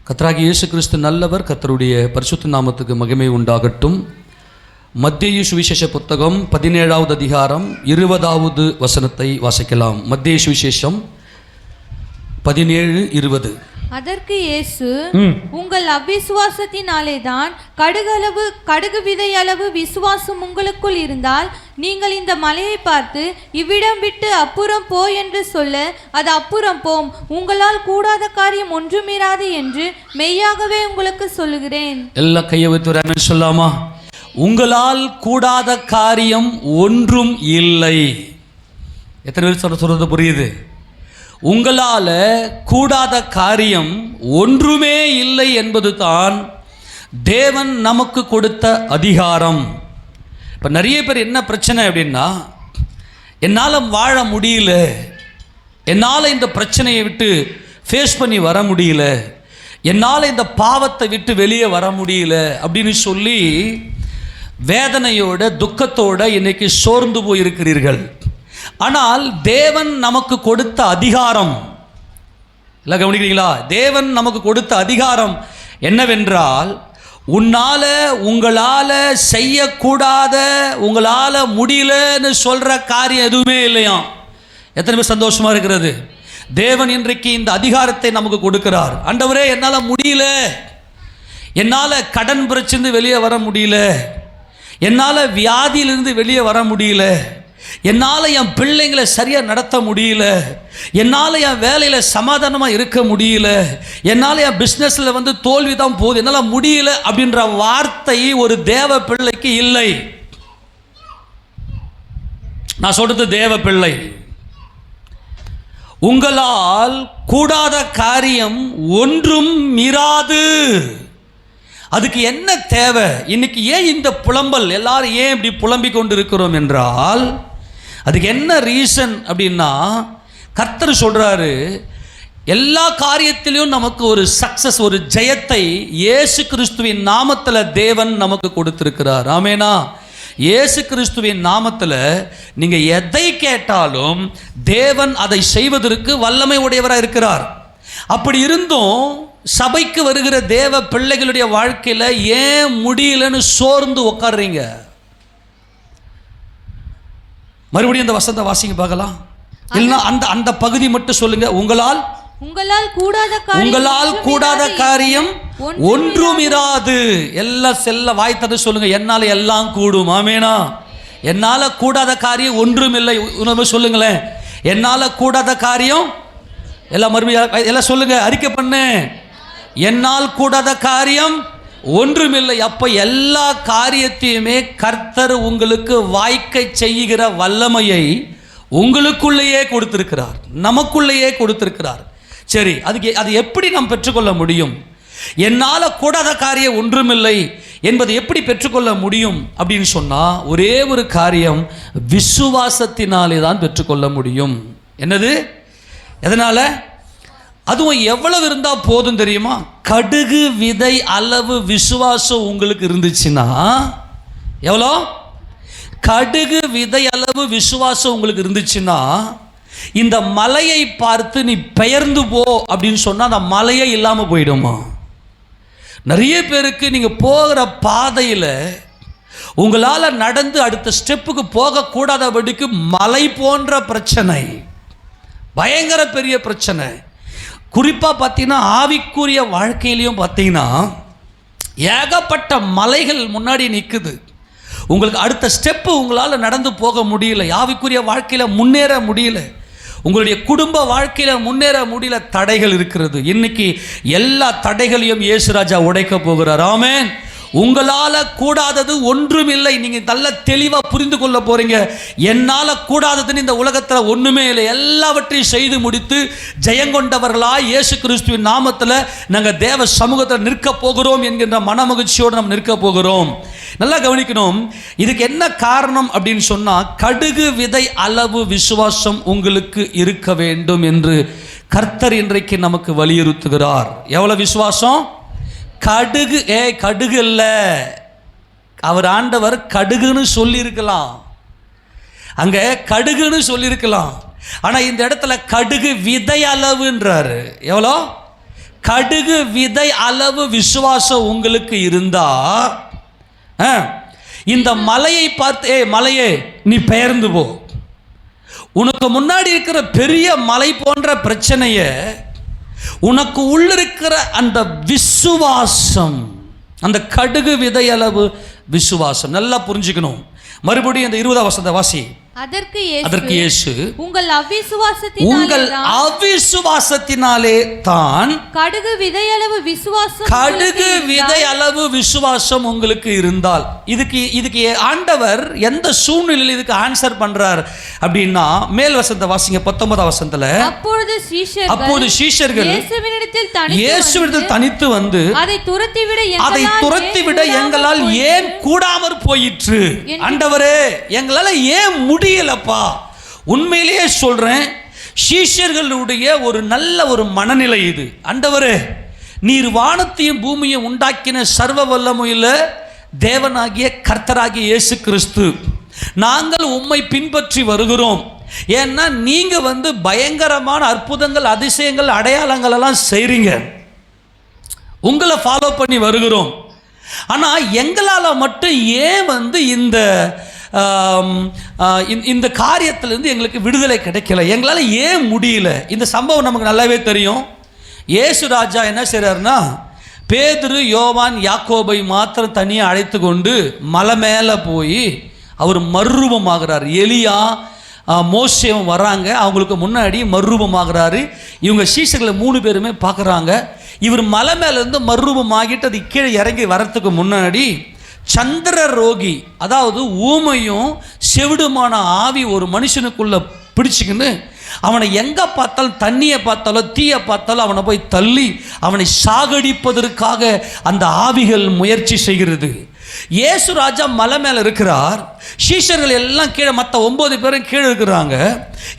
கர்த்தராகிய இயேசு கிறிஸ்து நல்லவர். கர்த்தருடைய பரிசுத்த நாமத்துக்கு மகிமை உண்டாகட்டும். மத்தேயு சுவிசேஷ புத்தகம் 17வது அதிகாரம் 20வது வசனத்தை வாசிக்கலாம். மத்தேயு சுவிசேஷம் 17:20. அதற்கு இயேசு, உங்கள் அவ்விசுவாசத்தினாலே தான் கடுகு விதை அளவு விசுவாசம் உங்களுக்குள் இருந்தால் நீங்கள் இந்த மலையை பார்த்து இவ்விடம் விட்டு அப்புறம் போ என்று சொல்ல அது அப்புறம் போம். உங்களால் கூடாத காரியம் ஒன்றுமிராது என்று மெய்யாகவே உங்களுக்கு சொல்லுகிறேன். எல்லாம் கையை வைத்து சொல்லாமா? உங்களால் கூடாத காரியம் ஒன்றும் இல்லை. எத்தனை பேர் சொல்றது புரியுது? உங்களால் கூடாத காரியம் ஒன்றுமே இல்லை என்பது தான் தேவன் நமக்கு கொடுத்த அதிகாரம். இப்போ நிறைய பேர் என்ன பிரச்சனை அப்படின்னா, என்னால் வாழ முடியல, என்னால் இந்த பிரச்சனையை விட்டு ஃபேஸ் பண்ணி வர முடியல, என்னால் இந்த பாவத்தை விட்டு வெளியே வர முடியல அப்படின்னு சொல்லி வேதனையோட துக்கத்தோட இன்னைக்கு சோர்ந்து போயிருக்கிறீர்கள். ஆனால் தேவன் நமக்கு கொடுத்த அதிகாரம், இல்லை கவனிக்கிறீங்களா? தேவன் நமக்கு கொடுத்த அதிகாரம் என்னவென்றால், உங்களால் செய்யக்கூடாத, உங்களால் முடியலன்னு சொல்கிற காரியம் எதுவுமே இல்லையா? எத்தனை பேர் சந்தோஷமாக இருக்கிறது? தேவன் இன்றைக்கு இந்த அதிகாரத்தை நமக்கு கொடுக்கிறார். ஆண்டவரே, என்னால் முடியல, என்னால் கடன் பிரச்சனை வெளியே வர முடியல, என்னால் வியாதியிலிருந்து வெளியே வர முடியல, என்னால் என் பிள்ளைங்களை சரியாக நடத்த முடியல, என்னால் என் வேலையில் சமாதானமாக இருக்க முடியல, என்னால் என் பிஸ்னஸில் தோல்வி தான் போகுது, என்னால் முடியல அப்படின்ற வார்த்தை ஒரு தேவ பிள்ளைக்கு இல்லை. நான் சொல்றது தேவ பிள்ளை. உங்களால் கூடாத காரியம் ஒன்றும் மீறாது. அதுக்கு என்ன தேவை? இன்னைக்கு ஏன் இந்த புலம்பல்? எல்லாரும் ஏன் இப்படி புலம்பிக் கொண்டு இருக்கிறோம் என்றால், அதுக்கு என்ன ரீசன் அப்படின்னா, கர்த்தர் சொல்றாரு, எல்லா காரியத்திலையும் நமக்கு ஒரு சக்சஸ், ஒரு ஜெயத்தை இயேசு கிறிஸ்துவின் நாமத்தில் தேவன் நமக்கு கொடுத்திருக்கிறார். ஆமேனா? இயேசு கிறிஸ்துவின் நாமத்தில் நீங்க எதை கேட்டாலும் தேவன் அதை செய்வதற்கு வல்லமை உடையவராக இருக்கிறார். அப்படி இருந்தும் சபைக்கு வருகிற தேவ பிள்ளைகளுடைய வாழ்க்கையில் ஏன் முடியலன்னு சோர்ந்து உட்கார்றீங்க? மறுபடியும் அந்த வசனத்தை வாசிங்க பார்க்கலாம். இல்லைன்னா அந்த பகுதி மட்டும் சொல்லுங்க. உங்களால் கூடாத காரியம் ஒன்றும் இராது. எல்லாம் செல்ல வாய் தந்து சொல்லுங்க, என்னால் எல்லாம் கூடும். ஆமேனா? என்னால் கூடாத காரியம் ஒன்றும் இல்லை. சொல்லுங்களேன், என்னால் கூடாத காரியம் எல்லாம் மறுபடியும் எல்லாம் சொல்லுங்க, அறிக்கை பண்ணு. என்னால் கூடாத காரியம் ஒன்றுமில்லை. அப்ப எல்லா காரியத்தையுமே கர்த்தர் உங்களுக்கு வாய்க்க செய்கிற வல்லமையை உங்களுக்குள்ளேயே கொடுத்திருக்கிறார், நமக்குள்ளேயே கொடுத்திருக்கிறார். சரி, அது எப்படி நாம் பெற்றுக்கொள்ள முடியும்? என்னால் கூடாத காரியம் ஒன்றுமில்லை என்பதை எப்படி பெற்றுக்கொள்ள முடியும் அப்படின்னு சொன்னா, ஒரே ஒரு காரியம், விசுவாசத்தினாலே தான் பெற்றுக்கொள்ள முடியும். என்னது? எதனால? அதுவும் எவ்வளவு இருந்தா போதும் தெரியுமா? கடுகு விதை அளவு விசுவாசம் உங்களுக்கு இருந்துச்சுன்னா, எவ்வளோ? கடுகு விதை அளவு விசுவாசம் உங்களுக்கு இருந்துச்சுன்னா, இந்த மலையை பார்த்து நீ பெயர்ந்து போ அப்படின்னு சொன்னா அந்த மலையே இல்லாமல் போயிடுமா? நிறைய பேருக்கு நீங்க போகிற பாதையில் உங்களால் நடந்து அடுத்த ஸ்டெப்புக்கு போகக்கூடாதபடிக்கு மலை போன்ற பிரச்சனை, பயங்கர பெரிய பிரச்சனை. குறிப்பாக பார்த்தீங்கன்னா ஆவிக்குரிய வாழ்க்கையிலையும் பார்த்தீங்கன்னா ஏகப்பட்ட மலைகள் முன்னாடி நிற்குது. உங்களுக்கு அடுத்த ஸ்டெப்பு உங்களால் நடந்து போக முடியல, ஆவிக்குரிய வாழ்க்கையில் முன்னேற முடியல, உங்களுடைய குடும்ப வாழ்க்கையில் முன்னேற முடியல, தடைகள் இருக்கிறது. இன்னைக்கு எல்லா தடைகளையும் இயேசு ராஜா உடைக்க போகிறார். ஆமென். உங்களால் கூடாதது ஒன்றும் இல்லை. நீங்கள் நல்ல தெளிவாக புரிந்து கொள்ள போறீங்க. என்னால் கூடாததுன்னு இந்த உலகத்தில் ஒன்றுமே இல்லை. எல்லாவற்றையும் செய்து முடித்து ஜெயங்கொண்டவர்களாய் இயேசு கிறிஸ்துவின் நாமத்தில் நாங்கள் தேவ சமூகத்தில் நிற்க போகிறோம் என்கின்ற மனமகிழ்ச்சியோடு நம்ம நிற்க போகிறோம். நல்லா கவனிக்கணும். இதுக்கு என்ன காரணம் அப்படின்னு சொன்னால், கடுகு விதை அளவு விசுவாசம் உங்களுக்கு இருக்க வேண்டும் என்று கர்த்தர் இன்றைக்கு நமக்கு வலியுறுத்துகிறார். எவ்வளவு விசுவாசம்? கடுகு இல்ல, அவர் ஆண்டவர் கடுகுன்னு சொல்லியிருக்கலாம், அங்க கடுகுன்னு சொல்லியிருக்கலாம். ஆனா இந்த இடத்துல கடுகு விதை அளவுன்றாரு. எவ்வளோ? கடுகு விதை அளவு விசுவாசம் உங்களுக்கு இருந்தா இந்த மலையை பார்த்து, மலையே நீ பெயர்ந்து போ. உனக்கு முன்னாடி இருக்கிற பெரிய மலை போன்ற பிரச்சனைய உனக்கு உள்ளிருக்கிற அந்த விசுவாசம், அந்த கடுகு விதையளவு விசுவாசம், நல்லா புரிஞ்சுக்கணும். மறுபடியும் அந்த 20ஆம் வசனத்தை வாசி. அதற்கு இயேசு, உங்கள் அவிசுவாசத்தினாலே தான் கடுகு விதை அளவு விசுவாசம் உங்களுக்கு இருந்தால். இதுக்கு ஆண்டவர் எந்த சூழ்நிலையில் இதுக்கு ஆன்சர் பண்றார் அப்படின்னா, மேல் வசனத்தை வாசிங்க. 19ஆம் வசனத்துல, அப்போது சீஷர்கள் இயேசுவினிடத்தில் தனித்து வந்து அதை துரத்திவிட எங்களால் ஏன் கூடாமற் போயிற்று? ஆண்டவரே, எங்களால ஏன் முடியலப்பா. உண்மையிலேயே சொல்றேன், சீஷர்களுடைய ஒரு நல்ல ஒரு மனநிலை இது. ஆண்டவரே, நீர் வானத்தையும் பூமியும் உண்டாக்கின சர்வ வல்லமையுள்ள தேவனாகிய கர்த்தராகிய இயேசு கிறிஸ்து, நாங்கள் உம்மை பின்பற்றி வருகிறோம். ஏன்னா நீங்க பயங்கரமான அற்புதங்கள், அதிசயங்கள், அடையாளங்கள் எல்லாம் செய்றீங்க. உங்களை ஃபாலோ பண்ணி வருகிறோம். ஆனா எங்களால் மட்டும் ஏன் இந்த காரியத்திலிருந்து எங்களுக்கு விடுதலை கிடைக்கல, எங்களால் ஏன் முடியல? இந்த சம்பவம் நமக்கு நல்லாவே தெரியும். இயேசு ராஜா என்ன செய்றாருன்னா, பேதுரு, யோவான், யாக்கோபை மாத்திரம் தனியாக அழைத்து கொண்டு மலை மேலே போய் அவர் மறுரூபமாகிறார். எலியா, மோசேவும் வராங்க, அவங்களுக்கு முன்னாடி மறுரூபமாகிறாரு. இவங்க சீஷர்களை 3 பேருமே பார்க்குறாங்க. இவர் மலை மேலேருந்து மறுரூபமாகிட்டு அது கீழே இறங்கி வரத்துக்கு முன்னாடி சந்திர ரோகி, அதாவது ஊமையும் செவிடுமான ஆவி ஒரு மனுஷனுக்குள்ள பிடிச்சிக்கின்னு அவனை எங்கே பார்த்தாலும், தண்ணியை பார்த்தாலும் தீயை பார்த்தாலும் அவனை போய் தள்ளி அவனை சாகடிப்பதற்காக அந்த ஆவிகள் முயற்சி செய்கிறது. இயேசு ராஜா மலை மேலே இருக்கிறார், சீஷர்கள் எல்லாம் கீழே, மற்ற 9 பேரும் கீழே இருக்கிறாங்க.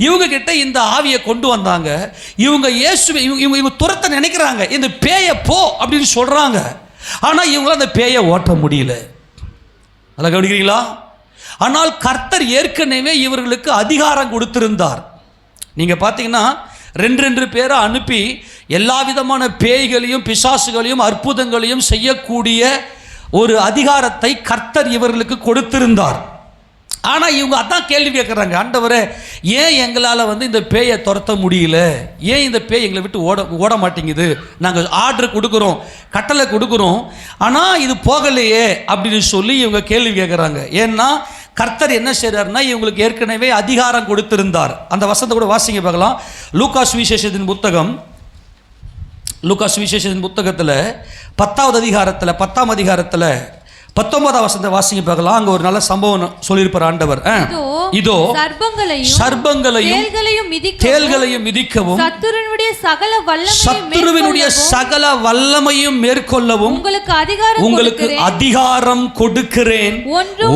இவங்க கிட்ட இந்த ஆவியை கொண்டு வந்தாங்க. இவங்க இயேசுவை இவங்க துரத்த நினைக்கிறாங்க, இந்த பேயை போ அப்படின்னு சொல்றாங்க. ஆனால் இவங்களால அந்த பேயை ஓட்ட முடியல. அதை கவனிக்கிறீங்களா? ஆனால் கர்த்தர் ஏற்கனவே இவர்களுக்கு அதிகாரம் கொடுத்திருந்தார். நீங்கள் பார்த்தீங்கன்னா 2 பேரை அனுப்பி எல்லா விதமான பேய்களையும் பிசாசுகளையும் அற்புதங்களையும் செய்யக்கூடிய ஒரு அதிகாரத்தை கர்த்தர் இவர்களுக்கு கொடுத்திருந்தார். ஆனால் இவங்க அதான் கேள்வி கேட்குறாங்க, ஆண்டவரே, ஏன் எங்களால் இந்த பேயை துரத்த முடியல? ஏன் இந்த பேய் எங்களை விட்டு ஓட மாட்டேங்குது? நாங்கள் ஆர்டர் கொடுக்குறோம், கட்டளை கொடுக்குறோம், ஆனால் இது போகலையே அப்படின்னு சொல்லி இவங்க கேள்வி கேட்குறாங்க. ஏன்னா கர்த்தர் என்ன செய்கிறாருன்னா, இவங்களுக்கு ஏற்கனவே அதிகாரம் கொடுத்திருந்தார். அந்த வசனத்தை கூட வாசிங்க பார்க்கலாம். லூக்கா சுவிசேஷத்தின் புத்தகம், லூக்கா சுவிசேஷத்தின் புத்தகத்தில் 10ஆம் அதிகாரத்தில் 19ஆம் வசனத்தை வாசிங்க பார்க்கலாம். அங்க ஒரு நல்ல சம்பவம் சொல்லியிருப்பார் ஆண்டவர். இதோ சர்ப்பங்களையும் தேள்களையும் மிதிக்கவும் சத்துருவினுடைய சகல வல்லமையும் மேற்கொள்ளவும் உங்களுக்கு அதிகாரம் கொடுக்கிறேன்,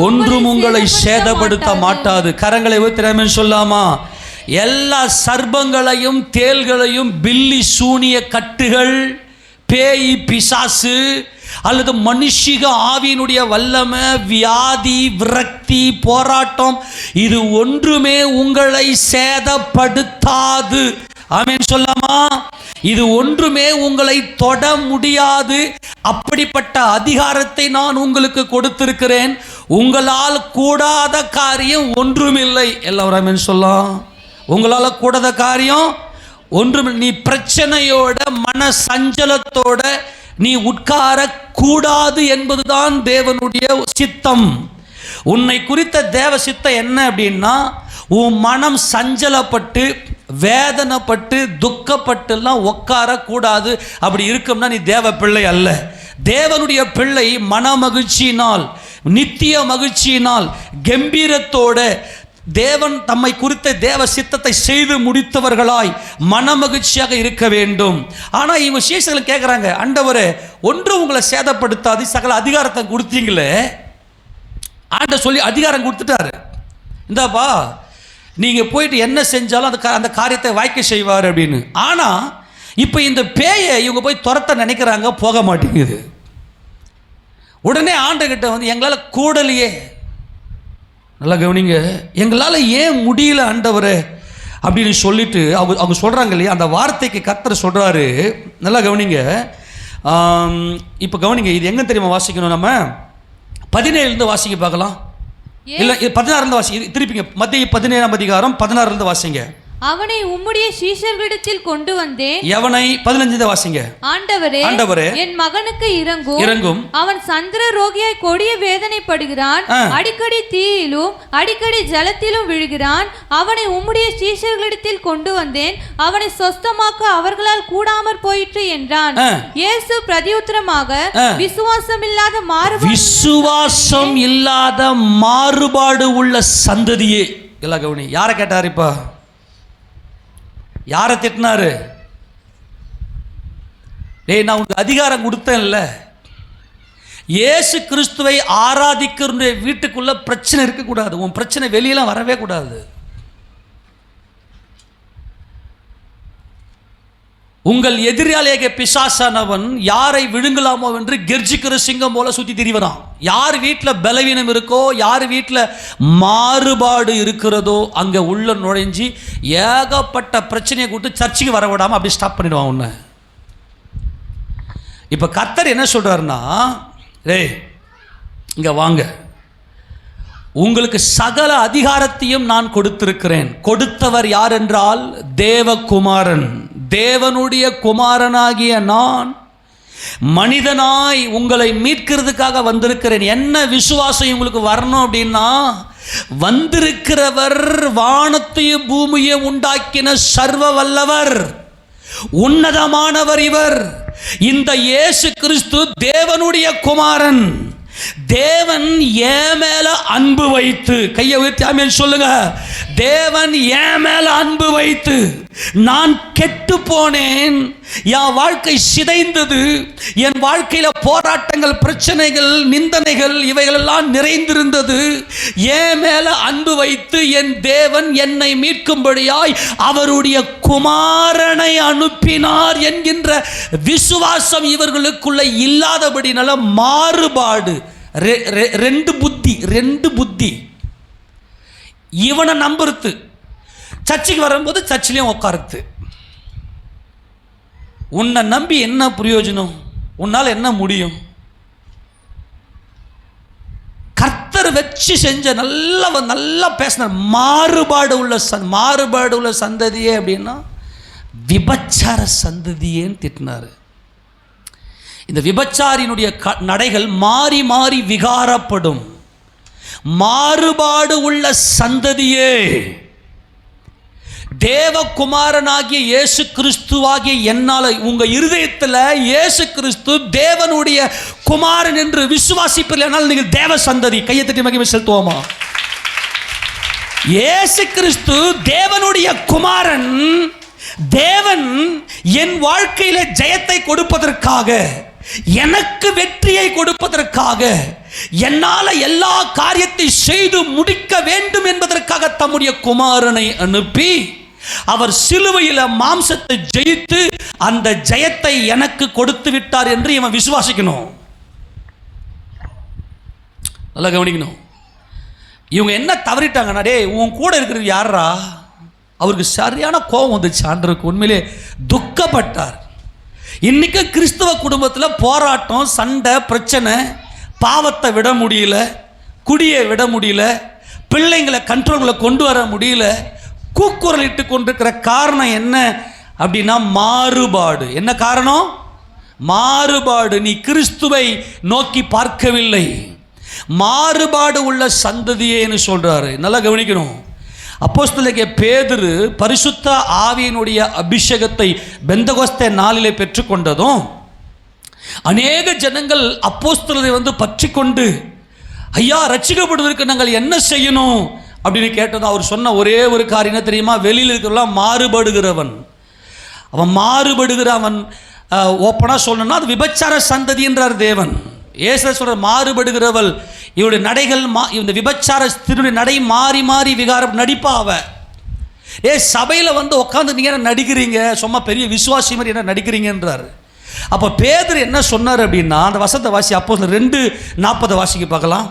ஒன்றும் உங்களை சேதப்படுத்த மாட்டாது. கரங்களை திறமை சொல்லாமா? எல்லா சர்ப்பங்களையும் தேள்களையும், பில்லி சூனிய கட்டுகள், பேய் பிசாசு அல்லது மனுஷிக ஆவியினுடைய வல்லமை, வியாதி, விரக்தி, போராட்டம், இது ஒன்றுமே உங்களை சேதப்படுத்தாது. ஆமென் சொல்லாமா? இது ஒன்றுமே உங்களை தொட முடியாது. அப்படிப்பட்ட அதிகாரத்தை நான் உங்களுக்கு கொடுத்திருக்கிறேன். உங்களால் கூடாத காரியம் ஒன்றுமில்லை. எல்லாரும் ஆமென் சொல்லலாம். உங்களால் கூடாத காரியம் ஒன்றுமில்லை. நீ பிரச்சனையோட, மன சஞ்சலத்தோட நீ உட்கார கூடாது என்பதுதான் தேவனுடைய சித்தம். உன்னை குறித்த தேவ சித்தம் என்ன அப்படின்னா, உன் மனம் சஞ்சலப்பட்டு வேதனைப்பட்டு துக்கப்பட்டுலாம் உட்கார கூடாது. அப்படி இருக்கும்னா நீ தேவ பிள்ளை அல்ல. தேவனுடைய பிள்ளை மன மகிழ்ச்சியினால், நித்திய மகிழ்ச்சியினால், கம்பீரத்தோட தேவன் தம்மை குறித்த தேவ சித்தத்தை செய்து முடித்தவர்களாய் மன மகிழ்ச்சியாக இருக்க வேண்டும். ஆனால் இவங்க சீஷர்கள் கேட்குறாங்க, ஆண்டவரே, ஒன்று உங்களை சேதப்படுத்தாது, சகல அதிகாரத்தை கொடுத்தீங்களே. ஆண்டவர் சொல்லி அதிகாரம் கொடுத்துட்டாரு, இந்தாப்பா நீங்கள் போயிட்டு என்ன செஞ்சாலும் அந்த காரியத்தை வாய்க்க செய்வார் அப்படின்னு. ஆனால் இப்போ இந்த பேயை இவங்க போய் துரத்த நினைக்கிறாங்க, போக மாட்டேங்குது. உடனே ஆண்டவர்கிட்ட எங்களால் கூடலையே, நல்லா கவனிங்க, எங்களால் ஏன் முடியல ஆண்டவரே அப்படின்னு சொல்லிட்டு அவங்க சொல்கிறாங்க இல்லையா, அந்த வார்த்தைக்கு கர்த்தர் சொல்கிறாரு. நல்லா கவனிங்க. இப்போ கவனிங்க, இது எங்கே தெரியுமா வாசிக்கணும்? நம்ம 17 வாசிக்க பார்க்கலாம். இல்லை 16 வாசி, திருப்பிங்க. மத்திய 17ஆம் அதிகாரம் 16 வாசிங்க. அவனை உம்முடைய சீஷர்களிடத்தில் கொண்டு வந்தேன். எவனை? 15 வாசிங்க. ஆண்டவரே, என் மகனுக்கு இறங்கும். அவன் சந்திர ரோகியாய் கொடிய வேதனைப்படுகிறான். அடிக்கடி தீயிலும் அடிக்கடி ஜலத்திலும் விழுகிறான். அவனை உம்முடைய சீஷர்களிடத்தில் கொண்டு வந்தேன். அவனை சொஸ்தமாக்க அவர்களால் கூடாமற் போயிற்று என்றான். இயேசு பிரதியுத்தரமாக, விசுவாசம் இல்லாத மாறுபாடு உள்ள சந்ததியே. எல்லாம் கவனி. யாரை கேட்டார்? இப்ப யாரை திட்டினாரு? டேய், நான் உனக்கு அதிகாரம் கொடுத்தேன்ல. இயேசு கிறிஸ்துவை ஆராதிக்கிற வீட்டுக்குள்ள பிரச்சனை இருக்கக்கூடாது. உன் பிரச்சனை வெளியெல்லாம் வரவே கூடாது. உங்கள் எதிராளியாக பிசாசானவன் யாரை விழுங்கலாமோ என்று கெர்ஜிக்கிற சிங்கம் போல சுற்றி திரிவரான். யார் வீட்டில் பலவீனம் இருக்கோ, யார் வீட்டில் மாறுபாடு இருக்கிறதோ அங்கே உள்ள நுழைஞ்சி ஏகப்பட்ட பிரச்சனையை கூட்டு சர்ச்சுக்கு வர விடாமல் அப்படி ஸ்டாப் பண்ணிடுவான் உன்னை. இப்போ கர்த்தர் என்ன சொல்கிறாருன்னா, டேய் இங்கே வாங்க, உங்களுக்கு சகல அதிகாரத்தையும் நான் கொடுத்திருக்கிறேன். கொடுத்தவர் யார் என்றால் தேவகுமாரன். தேவனுடைய குமாரனாகிய நான் மனிதனாய் உங்களை மீட்கிறதுக்காக வந்திருக்கிறேன். என்ன விசுவாசம் உங்களுக்கு வரணும் அப்படின்னா, வந்திருக்கிறவர் வானத்தையும் பூமியையும் உண்டாக்கின சர்வ வல்லவர், உன்னதமானவர் இவர். இந்த இயேசு கிறிஸ்து தேவனுடைய குமாரன். தேவன் என் மேல அன்பு வைத்து, கையை உயர்த்தி ஆமென் சொல்லுங்க. தேவன் என் மேல அன்பு வைத்து நான் கெட்டு போனேன், என் வாழ்க்கை சிதைந்தது, என் வாழ்க்கையில போராட்டங்கள், பிரச்சனைகள், நிந்தனைகள் இவைகளெல்லாம் நிறைந்திருந்தது. என் மேல அன்பு வைத்து என் தேவன் என்னை மீட்கும்படியாய் அவருடைய குமாரனை அனுப்பினார் என்கின்ற விசுவாசம் இவர்களுக்குள்ள இல்லாதபடினால மாறுபாடு, ரெண்டு புத்தி இவனை நம்புறது. சர்ச்சுக்கு வரும்போது சர்ச்சிலையும் உட்காருது. உன்னை நம்பி என்ன பிரயோஜனம்? உன்னால் என்ன முடியும்? கர்த்தர் வச்சு செஞ்ச நல்லா பேசினார். மாறுபாடு உள்ள சந்ததியே அப்படின்னா விபச்சார சந்ததியேன்னு திட்டினார். இந்த விபச்சாரினுடைய நடைகள் மாறி மாறி விகாரப்படும். மாறுபாடு உள்ள சந்ததியே, தேவகுமாரனாகிய இயேசு கிறிஸ்துவாகிய என்னால உங்க இருதயத்தில் இயேசு கிறிஸ்து தேவனுடைய குமாரன் என்று விசுவாசிப்பீர்கள், நீங்கள் தேவ சந்ததி. கையை தட்டி மகிமை செலுத்துவோமா? இயேசு கிறிஸ்து தேவனுடைய குமாரன். தேவன் என் வாழ்க்கையில ஜெயத்தை கொடுப்பதற்காக, எனக்கு வெற்றியை கொடுப்பதற்காக, என்னால எல்லா காரியத்தை செய்து முடிக்க வேண்டும் என்பதற்காக தம்முடைய குமாரனை அனுப்பி அவர் சிலுவையில் மாம்சத்தை ஜெயித்து அந்த ஜெயத்தை எனக்கு கொடுத்து விட்டார் என்று இவன் விசுவாசிக்கணும். நல்லா கவனிக்கணும். இவங்க என்ன தவறிட்டாங்கன்னா, டே உன் கூட இருக்கிறது யாரா? அவருக்கு சரியான கோபம் வந்துச்சு. ஆண்டவருக்கு உண்மையிலே துக்கப்பட்டார். இன்னைக்கு கிறிஸ்தவ குடும்பத்தில் போராட்டம், சண்டை, பிரச்சனை, பாவத்தை விட முடியல, குடியை விட முடியல, பிள்ளைங்களை கண்ட்ரோல்களை கொண்டு வர முடியல. கூக்குரலிட்டு கொண்டிருக்கிற காரணம் என்ன அப்படின்னா மாறுபாடு. என்ன காரணம்? மாறுபாடு. நீ கிறிஸ்துவை நோக்கி பார்க்கவில்லை. மாறுபாடு உள்ள சந்ததியேன்னு சொல்றாரு. நல்லா கவனிக்கணும். அப்போஸ்தலனாகிய பேதுரு பரிசுத்த ஆவியினுடைய அபிஷேகத்தை பெந்தகோஸ்தே நாளிலே பெற்றுக்கொண்டதும் அநேக ஜனங்கள் அப்போஸ்தலரை பற்றி கொண்டு, ஐயா ரட்சிக்கப்படுவதற்கு நாங்கள் என்ன செய்யணும் அப்படின்னு கேட்டதும் அவர் சொன்ன ஒரே ஒரு காரியம் என்ன தெரியுமா? வெளியில் இருக்கிறவெல்லாம் மாறுபடுகிறவன். அவன் மாறுபடுகிறவன் ஓப்பனாக சொல்லணும்னா அது விபச்சார சந்ததி என்றார் தேவன். ஏசு சொல்ற மாறுபடுகிறவள், இவருடைய நடைகள் இந்த விபச்சார திருடைய நடை மாறி மாறி விகாரம் நடிப்பாவ. சபையில் உட்காந்து நீங்க என்ன நடிக்கிறீங்க? சும்மா பெரிய விசுவாசி மாதிரி என்ன நடிக்கிறீங்கன்றார். அப்போ பேதுரு என்ன சொன்னார் அப்படின்னா, அந்த வசனத்தை வாசி. அப்போஸ்தலர் 2:40 வாசிக்க பார்க்கலாம்.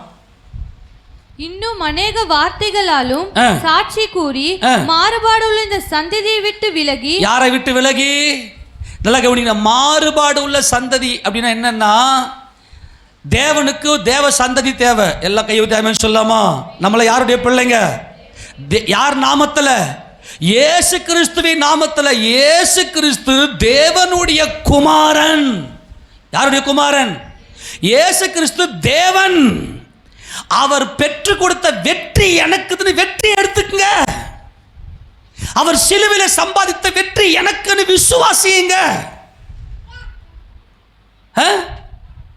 இன்னும் அநேக வார்த்தைகளாலும் சாட்சி கூறி மாறுபாடு உள்ள இந்த சந்ததியை விட்டு விலகி. யாரை விட்டு விலகி? நல்லா கவனிங்க. மாறுபாடு உள்ள சந்ததி அப்படின்னா என்னன்னா, தேவனுக்கு தேவ சந்ததி தேவை. எல்லா கையும் தேவைன்னு சொல்லாமா? நம்மள யாருடைய பிள்ளைங்க? யார் நாமத்துல? இயேசு கிறிஸ்துவின் நாமத்துல. இயேசு கிறிஸ்து தேவனுடைய குமாரன். யாருடைய குமாரன்? இயேசு கிறிஸ்து தேவன். அவர் பெற்று கொடுத்த வெற்றி எனக்குன்னு வெற்றி எடுத்துக்கங்க. அவர் சிலுவையில சம்பாதித்த வெற்றி எனக்குன்னு விசுவாசியுங்க.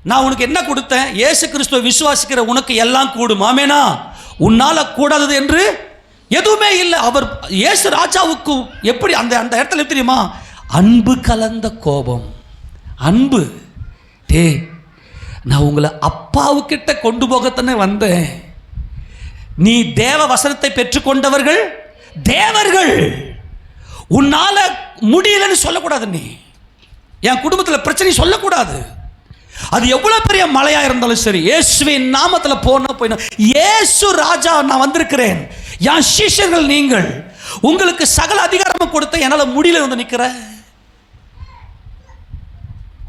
நான் உனக்கு என்ன கொடுத்தேன்? இயேசு கிறிஸ்துவை விசுவாசிக்கிற உனக்கு எல்லாம் கூடும். ஆமெனா? உன்னால கூடாதது என்று எதுவுமே இல்லை. அவர் இயேசு ராஜாவுக்கு எப்படி அந்த அந்த இடத்துல தெரியுமா? அன்பு கலந்த கோபம். அன்பு. டே, நான் உங்களை அப்பாவுக்கிட்ட கொண்டு போகத்தானே வந்தேன். நீ தேவ வசனத்தை பெற்றுக்கொண்டவர்கள் தேவர்கள். உன்னால முடியலன்னு சொல்லக்கூடாது. நீ என் குடும்பத்தில் பிரச்சனை சொல்லக்கூடாது. அது எவ்வளவு பெரிய மலையா இருந்தாலும் சரி, இயேசுவின் நாமத்துல போனா இயேசு ராஜா, நான் வந்திருக்கிறேன், என் சீஷர்கள் நீங்கள், உங்களுக்கு சகல அதிகாரமும் கொடுத்த என்னால முடியல வந்து நிக்கிற.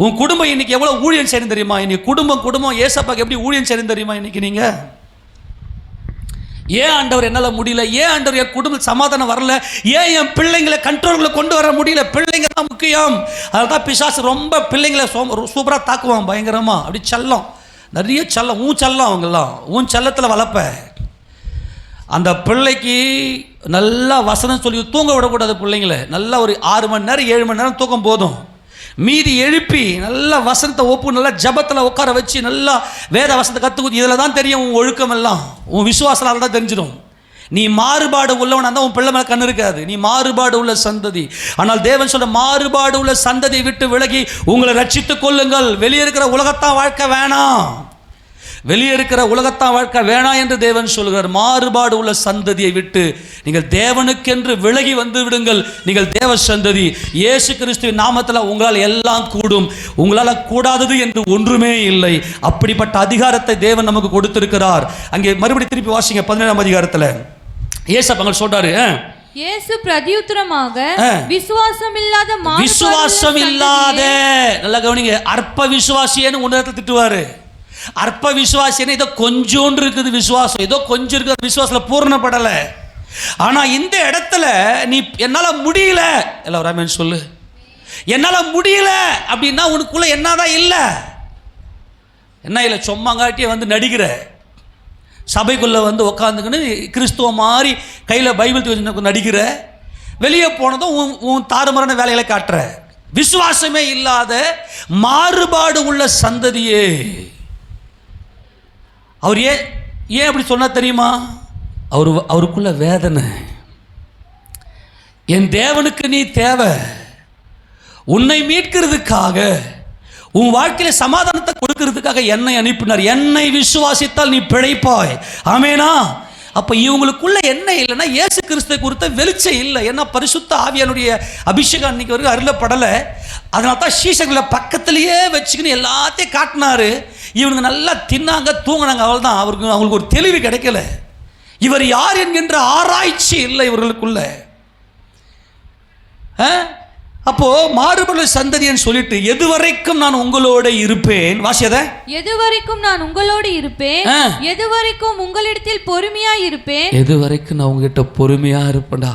உன் குடும்பம் இன்னைக்கு எவ்வளவு ஊழியம் செய்யணும் தெரியுமா? இன்னைக்கு குடும்பம் ஏசப்பாக்கு எப்படி ஊழியம் செய்யணும் தெரியுமா? இன்னைக்கு நீங்க ஏன் ஆண்டவர் என்னால முடியல, ஏன் ஆண்டவர் என் குடும்ப சமாதானம் வரல, ஏன் என் பிள்ளைங்களை கண்ட்ரோல்ல கொண்டு வர முடியல? பிள்ளைங்க தான் முக்கியம். அதுதான் பிசாசு ரொம்ப பிள்ளைங்களை சூப்பரா தாக்குவான், பயங்கரமா. அப்படி செல்லம், நிறைய செல்லம். உன் செல்லம், அவங்கெல்லாம் உன் செல்லத்தில் வளர்ப்ப. அந்த பிள்ளைக்கு நல்லா வசனம் சொல்லி தூங்க விடக்கூடாது. பிள்ளைங்களை நல்லா ஒரு 6 மணி நேரம் 7 மணி நேரம் தூக்கம் போதும். மீதி எழுப்பி நல்லா வசனத்தை ஒப்பு நல்லா ஜபத்தில் உட்கார வச்சு நல்லா வேத வசனத்தை கற்றுக்குது. இதில் தான் தெரியும் உன் ஒழுக்கம் எல்லாம், உன் விசுவாசனால தான் தெரிஞ்சிடும். நீ மாறுபாடு உள்ளவனா தான் உன் பிள்ளை மேலே கண்ணு இருக்காது. நீ மாறுபாடு உள்ள சந்ததி. ஆனால் தேவன் சொல்ற மாறுபாடு உள்ள சந்ததியை விட்டு விலகி உங்களை ரட்சித்துக் கொள்ளுங்கள். வெளியே இருக்கிற உலகத்தான் வாழ்க்கை வேணாம், வெளியே இருக்கிற உலகத்தான் வாழ்க்கை வேணாம் என்று தேவன் சொல்கிறார். மாறுபாடு உள்ள சந்ததியை விட்டு நீங்கள் தேவனுக்கென்று விலகி வந்து விடுங்கள். நீங்கள் தேவ சந்ததி. இயேசு கிறிஸ்துவின் நாமத்தில் உங்களால் எல்லாம் கூடும். உங்களால் கூடாதது என்று ஒன்றுமே இல்லை. அப்படிப்பட்ட அதிகாரத்தை தேவன் நமக்கு கொடுத்திருக்கிறார். அங்கே மறுபடியும் திருப்பி வாசிங்க 17ஆம் அதிகாரத்தில் ஏசப்பா சொல்றாரு. இயேசு பிரதியுத்தரமாக, விசுவாசம் இல்லாத நல்லா கவனிங்க, அற்ப விசுவாசியன்னு ஒன்று திட்டுவாரு. அற்ப விசுவாசின்னு ஏதோ கொஞ்சோன்று இருக்குது விசுவாசம், ஏதோ கொஞ்சம் இருக்குது விசுவாசத்தில் பூர்ணப்படலை. ஆனால் இந்த இடத்துல நீ என்னால் முடியல, எல்லாரும் சொல்லு, என்னால் முடியல அப்படின்னா உனக்குள்ள என்னதான் இல்லை? என்ன இல்லை? சும்மாங்காட்டியே வந்து நடிக்கிற, சபைக்குள்ளே வந்து உக்காந்துக்கின்னு கிறிஸ்துவ மாதிரி கையில் பைபிள் வச்சு நடிக்கிற, வெளியே போனதும் உன் தாறுமாறான வேலைகளை காட்டுற. விசுவாசமே இல்லாத மாறுபாடு உள்ள சந்ததியே. அவர் ஏன் அப்படி சொன்னா தெரியுமா? அவருக்குள்ள வேதனை. என் தேவனுக்கு நீ தேவை. உன்னை மீட்கிறதுக்காக, உன் வாழ்க்கையில சமாதானத்தை கொடுக்கிறதுக்காக என்னை அனுப்பினார். என்னை விசுவாசித்தால் நீ பிழைப்பாய். ஆமேனா? அப்ப இவங்களுக்குள்ள என்ன இல்லைன்னா இயேசு கிறிஸ்துவை குறித்த வெளிச்சம் இல்லை. ஏன்னா பரிசுத்த ஆவியானுடைய அபிஷேகம் அன்னைக்கு வரைக்கும் அருளப்படலை. அதனால தான் சீசர்களை பக்கத்திலேயே வச்சுக்கின்னு எல்லாத்தையும் காட்டினாரு. இவனுங்க நல்லா தின்னாங்க, தூங்கினாங்க, அவ்வளோதான். அவங்களுக்கு ஒரு தெளிவு கிடைக்கல. இவர் யார் என்கின்ற ஆராய்ச்சி இல்லை இவர்களுக்குள்ள. அப்போ மாறுபட சந்ததின்னு சொல்லிட்டு எதுவரைக்கும் நான் உங்களோட இருப்பேன். வாசியத, எதுவரைக்கும் நான் உங்களோடு இருப்பேன், எதுவரைக்கும் உங்களிடத்தில் பொறுமையா இருப்பேன். எதுவரைக்கும் நான் உங்ககிட்ட பொறுமையா இருப்பேன்டா.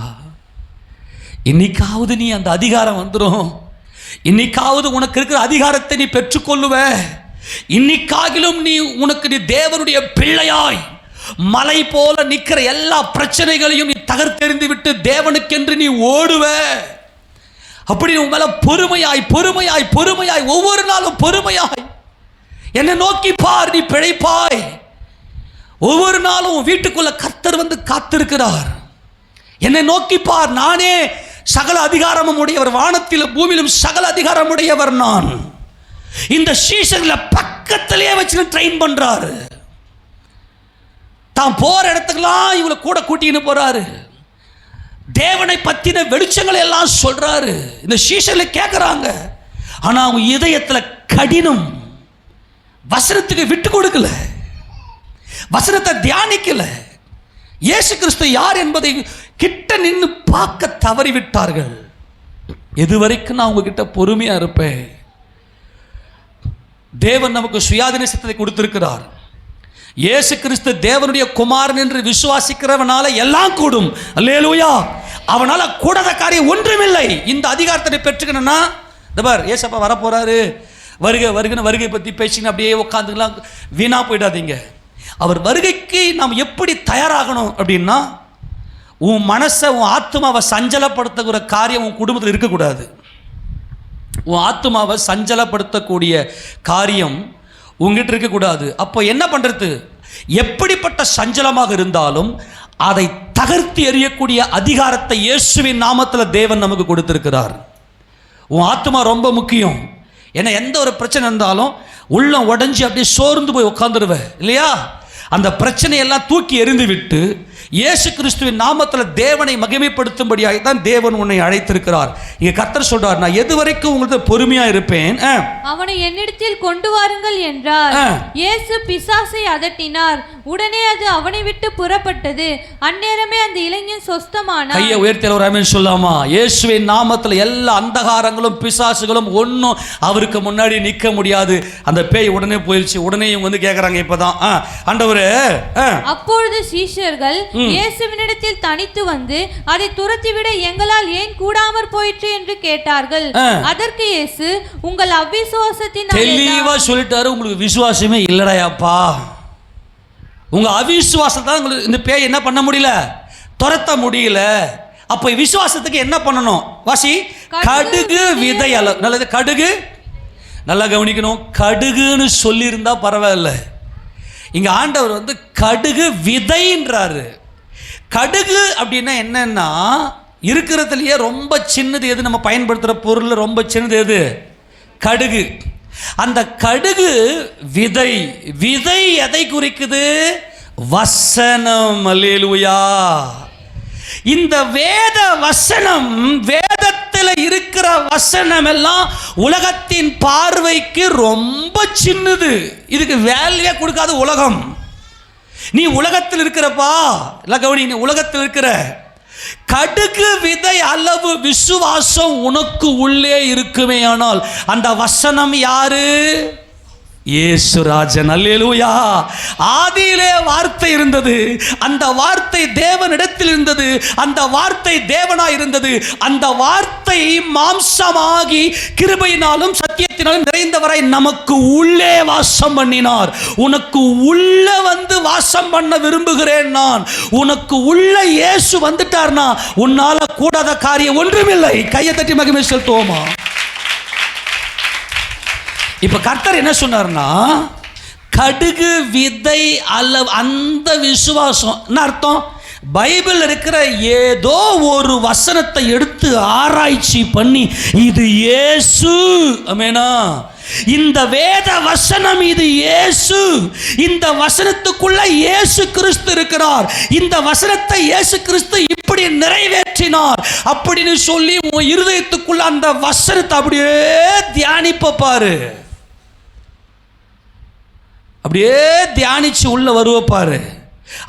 இன்னைக்காவது நீ அந்த அதிகாரம் வந்துடும். இன்னைக்காவது உனக்கு இருக்கிற அதிகாரத்தை நீ பெற்றுக்கொள்ளுவ. இன்னைக்காகிலும் நீ தேவனுடைய பிள்ளையாய் மலை போல நிற்கிற எல்லா பிரச்சனைகளையும் நீ தகர்த்தெறிந்து விட்டு தேவனுக்கென்று நீ ஓடுவ. அப்படி உன் மேல பொறுமையாய் பொறுமையாய் பொறுமையாய் ஒவ்வொரு நாளும் பொறுமையாய் என்னை நோக்கி பார், நீ பிழைப்பாய். ஒவ்வொரு நாளும் வீட்டுக்குள்ள கர்த்தர் வந்து காத்திருக்கிறார். என்னை நோக்கி பார், நானே சகல அதிகாரமும் உடையவர், வானத்திலும் பூமியிலும் சகல அதிகாரம் உடையவர் நான். இந்த சீசன்ல பக்கத்திலேயே வச்சு ட்ரெயின் பண்றாரு. தான் போற இடத்துக்கெல்லாம் இவங்களை கூட கூட்டின்னு போறாரு. தேவனை பத்தின வெளிச்சங்களை எல்லாம் சொல்றாரு. இந்த சீசன்ல கேட்கறாங்க. ஆனா அவங்க இதயத்துல கடினம், வசனத்துக்கு விட்டு கொடுக்கல. வசனத்தை தியானிக்கல. இயேசு கிறிஸ்து யார் என்பதை கிட்ட நின்று பார்க்க தவறிவிட்டார்கள். எதுவரைக்கும் நான் உங்ககிட்ட பொறுமையா இருப்பேன்? தேவன் நமக்கு சுயாதீன சித்தத்தை கொடுத்திருக்கிறார். இயேசு கிறிஸ்து தேவனுடைய குமாரன் என்று விசுவாசிக்கிறவனால எல்லாம் கூடும். அல்லேலூயா. அவனால கூடாத காரியம் ஒன்றுமில்லை. இந்த அதிகாரத்தை பெற்றுக்கணும்னா இந்த பார், ஏசப்பா வரப்போறாரு, வருகை வருகை பற்றி பேசின்னு அப்படியே உட்காந்துக்கலாம், வீணா போயிடாதீங்க. அவர் வருகைக்கு நாம் எப்படி தயாராகணும் அப்படின்னா, உன் மனசை உன் ஆத்மாவை சஞ்சலப்படுத்துகிற காரியம் உன் குடும்பத்தில் இருக்கக்கூடாது. உன் ஆத்மாவை சஞ்சலப்படுத்தக்கூடிய காரியம் உங்ககிட்ட இருக்கக்கூடாது. அப்போ என்ன பண்ணுறது? எப்படிப்பட்ட சஞ்சலமாக இருந்தாலும் அதை தகர்த்து எறியக்கூடிய அதிகாரத்தை இயேசுவின் நாமத்தில் தேவன் நமக்கு கொடுத்திருக்கிறார். உன் ஆத்மா ரொம்ப முக்கியம். ஏன்னா எந்த ஒரு பிரச்சனை இருந்தாலும் உள்ளம் உடஞ்சி அப்படியே சோர்ந்து போய் உட்காந்துருவேன் இல்லையா? அந்த பிரச்சனையெல்லாம் தூக்கி எறிந்து விட்டு இயேசு கிறிஸ்துவின் நாமத்தில் தேவனை மகிமைப்படுத்தும்படியாக தான் தேவன் உன்னை அழைத்திருக்கிறார். இங்கே கர்த்தர் சொல்றார், நான் எது வரைக்கும் உங்களுக்கு பொறுமையா இருப்பேன். அவனை என்னிடத்தில் கொண்டு வாருங்கள் என்றார். இயேசு பிசாசை அதட்டினார். உடனே அது அவனை விட்டு புறப்பட்டது. அந்நேரமே அந்த இளைஞன் சொஸ்தமானான். கையை உயர்த்தி ஒரு ஆமென் சொல்லாமா? இயேசுவின் நாமத்தில் எல்லா அந்தகாரங்களும் பிசாசுகளும் ஒன்றும் அவருக்கு முன்னாடி நிற்க முடியாது. அந்த பேய் உடனே போயிடுச்சு. உடனே இவங்க வந்து கேட்குறாங்க, இப்பதான் ஆண்டவரே. அப்பொழுது சீஷர்கள் இயேசுவினிடத்தில் தனித்து வந்து அதை துரத்திவிட எங்களால் ஏன் கூடாமற் போயிற்று என்று கேட்டார்கள். அதற்கு இயேசு, உங்கள் அவிசுவாசத்தின் தெளிவா சொல்லிட்டாரு, உங்களுக்கு விசுவாசமே இல்லடாயாப்பா. உங்க அவிசுவாசத்தான் உங்களுக்கு இந்த பேய் என்ன பண்ண முடியல, துரத்த முடியல. அப்ப விசுவாசத்துக்கு என்ன பண்ணணும்? வாசி, கடுகு விதை அளவு. நல்லது, கடுகு. நல்லா கவனிக்கணும். கடுகுன்னு சொல்லியிருந்தா பரவாயில்ல. இங்க ஆண்டவர் வந்து கடுகு விதைன்றாரு. கடுகு அப்படின்னா என்னன்னா, இருக்கிறதுலையே ரொம்ப சின்னது எது? நம்ம பயன்படுத்துகிற பொருள் ரொம்ப சின்னது எது? கடுகு. அந்த கடுகு விதை. விதை எதை குறிக்குது? வசனம். அல்லேலூயா. இந்த வேத வசனம், வேதத்தில் இருக்கிற வசனம் எல்லாம் உலகத்தின் பார்வைக்கு ரொம்ப சின்னது. இதுக்கு வேல்யூ கொடுக்காத உலகம். நீ உலகத்தில் இருக்கிறப்பா, எல்லாம் கவனி, நீ உலகத்தில் இருக்கிற. கடுகு விதை அளவு விசுவாசம் உனக்கு உள்ளே இருக்குமே ஆனால் அந்த வசனம் யாரு? இயேசுராஜன். அல்லேலூயா. ஆதியிலே வார்த்தை இருந்தது, அந்த வார்த்தை தேவனிடத்தில் இருந்தது, அந்த வார்த்தை தேவனாய் இருந்தது. அந்த வார்த்தை மாம்சமாகி கிருபையினாலும் சத்தியத்தினாலும் நிறைந்தவராய் நமக்கு உள்ளே வாசம் பண்ணினார். உனக்கு உள்ள வந்து வாசம் பண்ண விரும்புகிறேன் நான். உனக்கு உள்ள இயேசு வந்துட்டார்னா உன்னால கூடாத காரியம் ஒன்றுமில்லை. கையை தட்டி மகிமை செலுத்துவோமா? இப்ப கர்த்தர் என்ன சொன்னார்னா, கடுகு விதை அளவு அந்த விசுவாசம். என்ன அர்த்தம்? பைபிள் இருக்கிற ஏதோ ஒரு வசனத்தை எடுத்து ஆராய்ச்சி பண்ணி இது இயேசு, ஆமெனா, இந்த வேத வசனம் இது இயேசு, இந்த வசனத்துக்குள்ள இயேசு கிறிஸ்து இருக்கிறார், இந்த வசனத்தை இயேசு கிறிஸ்து இப்படி நிறைவேற்றினார் அப்படின்னு சொல்லி உன் இருதயத்துக்குள்ள அந்த வசனத்தை அப்படியே தியானிப்ப பாரு. அப்படியே தியானிச்சு உள்ள வருவப்பாரு.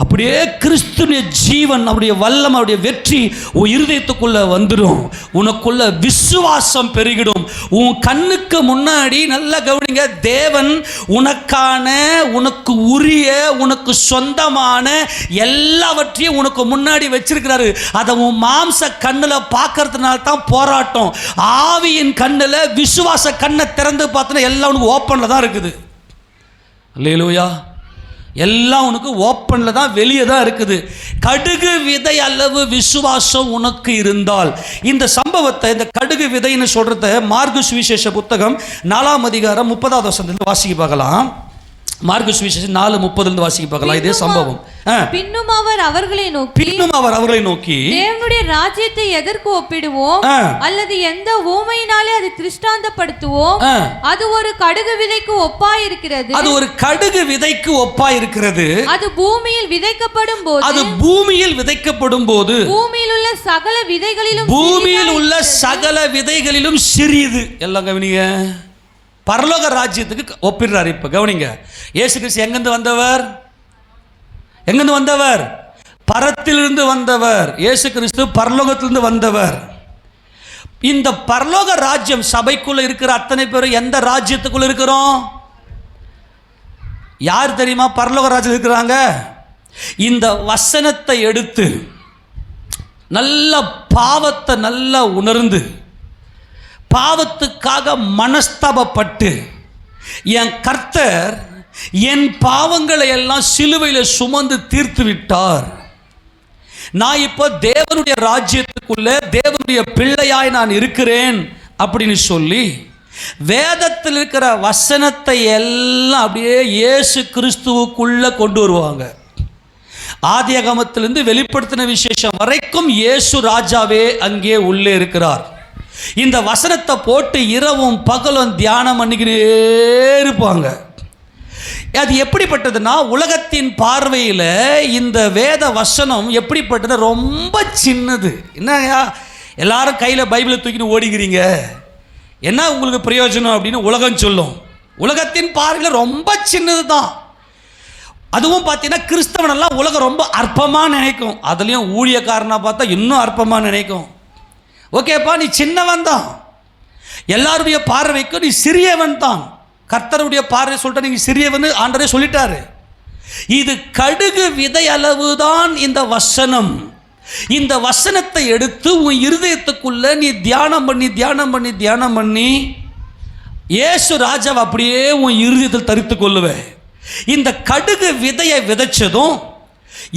அப்படியே கிறிஸ்துவின் ஜீவன், அவருடைய வல்லம், அவருடைய வெற்றி உன் இருதயத்துக்குள்ள வந்துடும். உனக்குள்ள விசுவாசம் பெருகிடும். உன் கண்ணுக்கு முன்னாடி நல்ல கவனிங்க, தேவன் உனக்கான, உனக்கு உரிய, உனக்கு சொந்தமான எல்லாவற்றையும் உனக்கு முன்னாடி வச்சிருக்கிறாரு. அதை உன் மாம்ச கண்ணில் பார்க்கறதுனால தான் போராட்டம். ஆவியின் கண்ணில், விசுவாச கண்ணை திறந்து பார்த்தோன்னா எல்லாம் உனக்கு ஓப்பனில் தான் இருக்குது. அல்லேலூயா. எல்லாம் உனக்கு ஓப்பனில் தான், வெளியே தான் இருக்குது. கடுகு விதை அளவு விசுவாசம் உனக்கு இருந்தால், இந்த சம்பவத்தை, இந்த கடுகு விதைன்னு சொல்றத மார்க்கு சுவிசேஷ புத்தகம் 4ஆம் அதிகாரம் 30வது வசனத்திலிருந்து வாசிக்க பார்க்கலாம். மார்க்கு சுவிசேஷம் 4:30 வாசிக்க பார்க்கலாம். இதே சம்பவம். பின்னும் அவர் அவர்களை நோக்கி தேவனுடைய ராஜ்யத்தை எதற்கு ஒப்பிடுவோம், அல்லது எந்த ஊமையினாலே அதை திருஷ்டாந்தப்படுத்துவோம்? அது ஒரு கடுகு விதைக்கு ஒப்பாய் இருக்கிறது. அது ஒரு கடுகு விதைக்கு ஒப்பாய் இருக்கிறது. அது பூமியில் விதைக்கப்படும் போது பூமியில் உள்ள சகல விதைகளிலும் சிறிது. எல்லாம் கவனிங்க, பரலோக ராஜ்யத்துக்கு ஒப்பிடுறாரு. இப்ப கவனிங்க, இயேசு கிறிஸ்து எங்கிருந்து வந்தவர்? எங்கிருந்து வந்தவர்? பரத்திலிருந்து வந்தவர். இயேசு கிறிஸ்து பரலோகத்திலிருந்து வந்தவர். இந்த பரலோக ராஜ்யம் சபைக்குள்ள இருக்கிற அத்தனை பேரும் எந்த ராஜ்யத்துக்குள்ள இருக்கிறோம்? யார் தெரியுமா பரலோக ராஜ்யம் இருக்கிறாங்க? இந்த வசனத்தை எடுத்து நல்ல பாவத்தை நல்லா உணர்ந்து பாவத்துக்காக மனஸ்தாபப்பட்டு என் கர்த்தர் என் பாவங்களை எல்லாம் சிலுவையில் சுமந்து தீர்த்து விட்டார், நான் இப்போ தேவனுடைய ராஜ்யத்துக்குள்ள தேவனுடைய பிள்ளையாய் நான் இருக்கிறேன் அப்படின்னு சொல்லி வேதத்தில் இருக்கிற வசனத்தை எல்லாம் அப்படியே இயேசு கிறிஸ்துவுக்குள்ள கொண்டு வருவாங்க. ஆதியாகமத்திலிருந்து வெளிப்படுத்தின விசேஷம் வரைக்கும் இயேசு ராஜாவே அங்கே உள்ளே இருக்கிறார். இந்த வசனத்தை போட்டு இரவும் பகலும் தியானம் பண்ணிக்கிட்டே இருப்பாங்க. அது எப்படிப்பட்டதுன்னா, உலகத்தின் பார்வையில் இந்த வேத வசனம் எப்படிப்பட்டது? ரொம்ப சின்னது. என்னையா எல்லாரும் கையில் பைபிளை தூக்கிட்டு ஓடிக்கிறீங்க, என்ன உங்களுக்கு பிரயோஜனம் அப்படின்னு உலகம் சொல்லும். உலகத்தின் பார்வையில் ரொம்ப சின்னது தான். அதுவும் பார்த்தீங்கன்னா கிறிஸ்தவனெல்லாம் உலகம் ரொம்ப அற்பமாக நினைக்கும். அதுலேயும் ஊழியக்காரனாக பார்த்தா இன்னும் அற்பமாக நினைக்கும். ஓகேப்பா, நீ சின்னவன் தான், எல்லாருடைய பார்வைக்கும் நீ சிறியவன் தான். கர்த்தருடைய பார்வை சொல்லிட்டு நீங்கள் சிறியவன் ஆண்டரே சொல்லிட்டாரு. இது கடுகு விதை அளவு தான் இந்த வசனம். இந்த வசனத்தை எடுத்து உன் இருதயத்துக்குள்ள நீ தியானம் பண்ணி இயேசு ராஜாவை அப்படியே உன் இருதயத்தில் தரித்து கொள்ளுவேன். இந்த கடுகு விதையை விதைச்சதும்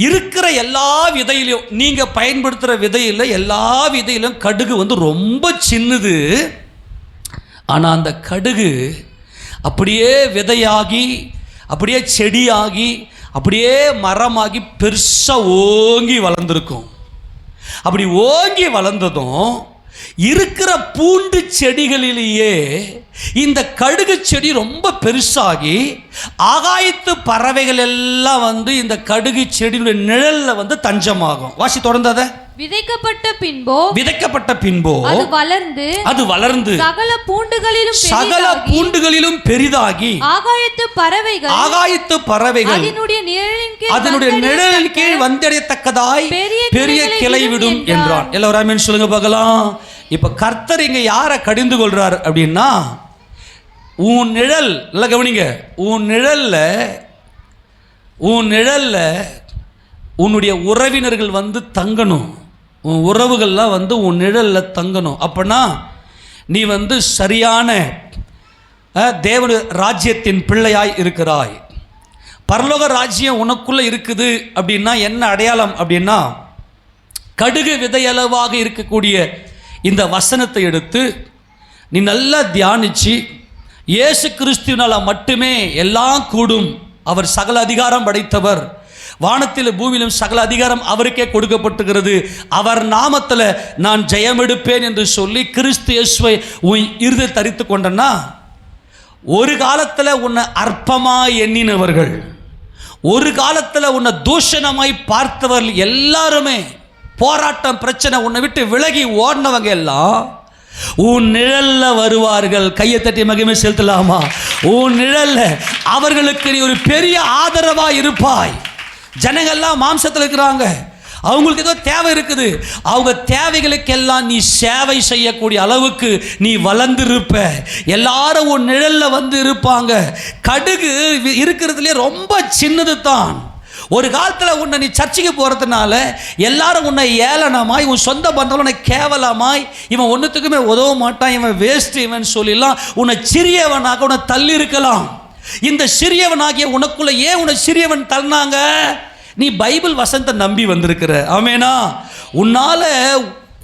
இருக்கிற எல்லா விதையிலையும், நீங்கள் பயன்படுத்துகிற விதையில் எல்லா விதையிலும் கடுகு ரொம்ப சின்னது. ஆனால் அந்த கடுகு அப்படியே விதையாகி அப்படியே செடியாகி அப்படியே மரமாகி பெருசாக ஓங்கி வளர்ந்துருக்கும். அப்படி ஓங்கி வளர்ந்ததும் இருக்கிற பூண்டு செடிகளிலேயே இந்த கடுகு செடி ரொம்ப பெருசாகி ஆகாயத்து பறவைகள் எல்லாம் இந்த கடுகு செடியுடைய நிழல்ல தஞ்சமாகும். வாசி தொடர்ந்தத. விதைக்கப்பட்ட பின்போ அது வளர்ந்து சகல பூண்டுகளிலும் பெரிதாகி ஆகாயத்து பறவைகள் அதனுடைய நிழலின் கீழ் வந்தடையத்தக்கதாய் பெரிய கிளை விடும் என்றான். எல்லாரும் சொல்லுங்க பார்க்கலாம். இப்ப கர்த்தர் இங்க யாரை கடிந்து கொள்றார் அப்படின்னா, உன் நிழல், நல்லா கவனிங்க, உன் நிழல்ல உன்னுடைய உறவினர்கள் தங்கணும். உன் உறவுகள்லாம் உன் நிழலில் தங்கணும். அப்படின்னா நீ சரியான தேவனுடைய ராஜ்யத்தின் பிள்ளையாய் இருக்கிறாய். பரலோக ராஜ்யம் உனக்குள்ளே இருக்குது அப்படின்னா என்ன அடையாளம் அப்படின்னா, கடுகு விதையளவாக இருக்கக்கூடிய இந்த வசனத்தை எடுத்து நீ நல்லா தியானிச்சு, இயேசு கிறிஸ்துவினால் மட்டுமே எல்லாம் கூடும், அவர் சகல அதிகாரம் படைத்தவர், வானத்தில் பூமியிலும் சகல அதிகாரம் அவருக்கே கொடுக்கப்பட்டுகிறது, அவர் நாமத்தில் நான் ஜெயம் எடுப்பேன் என்று சொல்லி கிறிஸ்து இயேசுவை உன் இருதை தரித்து கொண்டனா, ஒரு காலத்தில் உன்னை அற்பமாய் எண்ணினவர்கள், ஒரு காலத்தில் உன்னை தூஷணமாய் பார்த்தவர்கள் எல்லாருமே, போராட்டம் பிரச்சனை உன்னை விட்டு விலகி ஓடினவங்க எல்லாம் உன் நிழல்ல வருவார்கள். கையை தட்டி மகிமை செலுத்தலாமா? உன் நிழல்ல அவர்களுக்கு நீ ஒரு பெரிய ஆதரவா இருப்பாய். ஜனங்கள்லாம் மாம்சத்தில் இருக்கிறாங்க, அவங்களுக்கு ஏதோ தேவை இருக்குது, அவங்க தேவைகளுக்கெல்லாம் நீ சேவை செய்யக்கூடிய அளவுக்கு நீ வளர்ந்துருப்ப. எல்லாரும் உன் நிழல்ல இருப்பாங்க. கடுகு இருக்கிறதுலே ரொம்ப சின்னது தான். ஒரு காலத்தில் உன்னை நீ சர்ச்சைக்கு போகிறதுனால எல்லாரும் உன்னை ஏளனமாய், உன் சொந்த பந்தம் உன்னை கேவலமாய், இவன் ஒன்றுத்துக்குமே உதவ மாட்டான், இவன் வேஸ்ட், இவன் சொல்லிலாம் உன்னை சிறியவனாக உன்னை தள்ளி இருக்கலாம். இந்த சிறியவனாகிய உனக்குள்ள ஏன் உன்னை சிறியவன் தள்ளினாங்க? நீ பைபிள் வசனத்தை நம்பி வந்திருக்கிற. ஆமேனா? உன்னால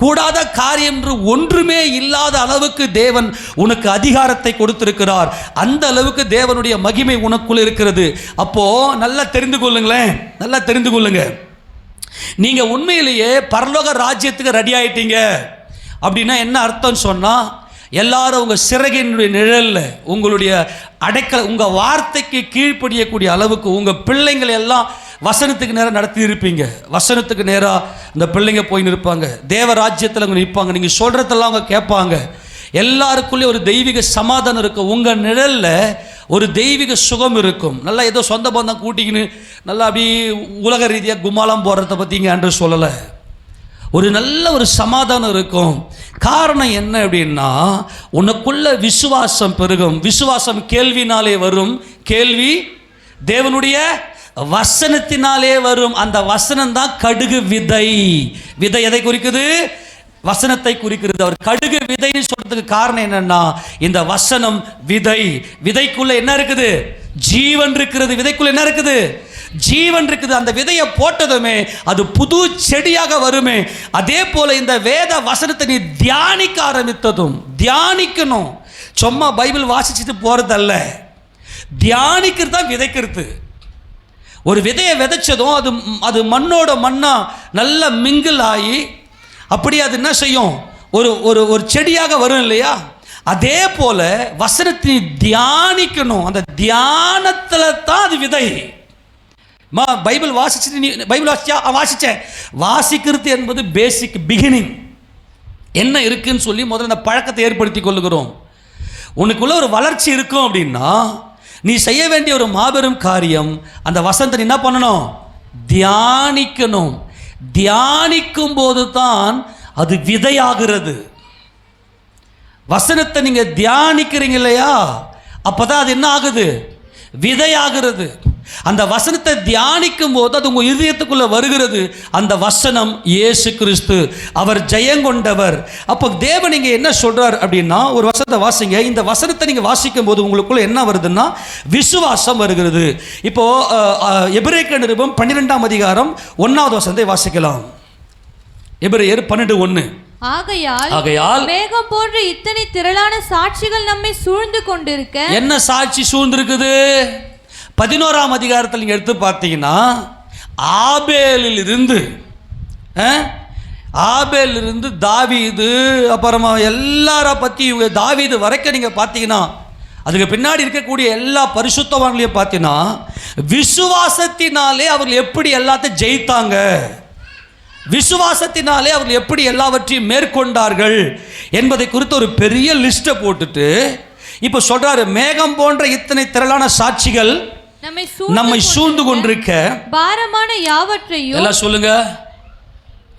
கூடாத காரியம் என்று ஒன்றுமே இல்லாத அளவுக்கு தேவன் உனக்கு அதிகாரத்தை கொடுத்திருக்கிறார். அந்த அளவுக்கு தேவனுடைய மகிமை உனக்குள்ள இருக்கிறது. அப்போ நல்லா தெரிந்து கொள்ளுங்களேன், நல்லா தெரிந்து கொள்ளுங்க. நீங்க உண்மையிலேயே பரலோக ராஜ்யத்துக்கு ரெடி ஆயிட்டீங்க அப்படின்னா என்ன அர்த்தம் சொன்னா, எல்லாரும் உங்க சிறகினுடைய நிழல்ல உங்களுடைய அடைக்கல, உங்க வார்த்தைக்கு கீழ்ப்படியக்கூடிய அளவுக்கு உங்க பிள்ளைங்களை எல்லாம் வசனத்துக்கு நேராக நடத்தி இருப்பீங்க. வசனத்துக்கு நேராக இந்த பிள்ளைங்க போயின்னு இருப்பாங்க, தேவ ராஜ்யத்தில் அவங்க நிற்பாங்க, நீங்கள் சொல்கிறதெல்லாம் அவங்க கேட்பாங்க. எல்லாருக்குள்ளே ஒரு தெய்வீக சமாதானம் இருக்கும். உங்கள் நிழலில் ஒரு தெய்வீக சுகம் இருக்கும். நல்லா ஏதோ சொந்த பந்தம் கூட்டிக்கின்னு நல்லா அப்படி உலக ரீதியாக கும்மாலம் போடுறத பற்றிங்க என்று சொல்லலை. ஒரு நல்ல ஒரு சமாதானம் இருக்கும். காரணம் என்ன அப்படின்னா, உனக்குள்ள விசுவாசம் பெருகும். விசுவாசம் கேள்வினாலே வரும், கேள்வி தேவனுடைய வசனத்தினாலே வரும். அந்த வசனம் தான் கடுகு விதை. விதை எதை குறிக்குது? வசனத்தை குறிக்கிறது. அவர் கடுகு விதைன்னு சொல்றதுக்கு காரணம் என்னன்னா, இந்த வசனம் விதை. விதைக்குள்ள என்ன இருக்குது? ஜீவன் இருக்கிறது. விதைக்குள்ள என்ன இருக்குது? ஜீவன் இருக்குது. அந்த விதையை போட்டதுமே அது புது செடியாக வருமே. அதே போல இந்த வேத வசனத்தை நீ தியானிக்க ஆரம்பித்ததும், தியானிக்கணும், சும்மா பைபிள் வாசிச்சுட்டு போறதல்ல, தியானிக்கிறது தான் விதைக்கிறது. ஒரு விதையை விதைச்சதும் அது மண்ணோட மண்ணா நல்ல மிங்கிள் ஆகி அப்படி அது என்ன செய்யும்? ஒரு செடியாக வரும் இல்லையா? அதே போல வசனத்தை தியானிக்கணும். அந்த தியானத்தில் தான் அது விதை. பைபிள் வாசிச்சுட்டு நீ பைபிள் வாசிச்சேன். வாசிக்கிறது என்பது பேசிக் பிகினிங். என்ன இருக்குன்னு சொல்லி முதல்ல அந்த பழக்கத்தை ஏற்படுத்தி கொள்ளுகிறோம். உனக்குள்ள ஒரு வளர்ச்சி இருக்கும் அப்படின்னா நீ செய்ய வேண்டிய ஒரு மாபெரும் காரியம், அந்த வசனத்தை நீ என்ன பண்ணணும்? தியானிக்கணும். தியானிக்கும் போது தான் அது விதையாகிறது. வசனத்தை நீங்க தியானிக்கிறீங்க இல்லையா, அப்பதான் அது என்ன ஆகுது? விதையாகிறது. அந்த வசனத்தை தியானிக்கும் போது அது உங்க இதயத்துக்குள்ள வருகிறது. அந்த வசனம் இயேசு கிறிஸ்து, அவர் ஜெயங்கொண்டவர். அப்போ தேவன் இங்க என்ன சொல்றார் அப்படின்னா, ஒரு வசனத்தை வாசிங்க. இந்த வசனத்தை நீங்க வாசிக்கும் போது உங்களுக்குள்ள என்ன வருதுன்னா, விசுவாசம் வருகிறது. இப்போ எபிரேயர் நிருபம் 12ஆம் அதிகாரம் 1வது வசனத்தை வாசிக்கலாம். எபிரேயர் 12:1. ஆகையால் மேகம் போன்ற இத்தனை திரளான சாட்சிகள் நம்மை சூழ்ந்து கொண்டிருக்க. என்ன சாட்சி சூழ்ந்திருக்குது? 11ஆம் அதிகாரத்தில் நீங்கள் எடுத்து பார்த்தீங்கன்னா, ஆபேலிருந்து தாவீது, அப்புறமா எல்லார பற்றி தாவீது வரைக்கும் நீங்கள் பார்த்தீங்கன்னா, அதுக்கு பின்னாடி இருக்கக்கூடிய எல்லா பரிசுத்தவான்களையும் பார்த்தீங்கன்னா, விசுவாசத்தினாலே அவர்கள் எப்படி எல்லாத்தையும் ஜெயித்தாங்க, விசுவாசத்தினாலே அவர்கள் எப்படி எல்லாவற்றையும் மேற்கொண்டார்கள் என்பதை குறித்து ஒரு பெரிய லிஸ்ட்டை போட்டுட்டு இப்போ சொல்றாரு, மேகம் போன்ற இத்தனை திரளான சாட்சிகள் நம்மை சூழ்ந்து கொண்டிருக்க பாரமான யாவற்றையும், எல்லாம் சொல்லுங்க,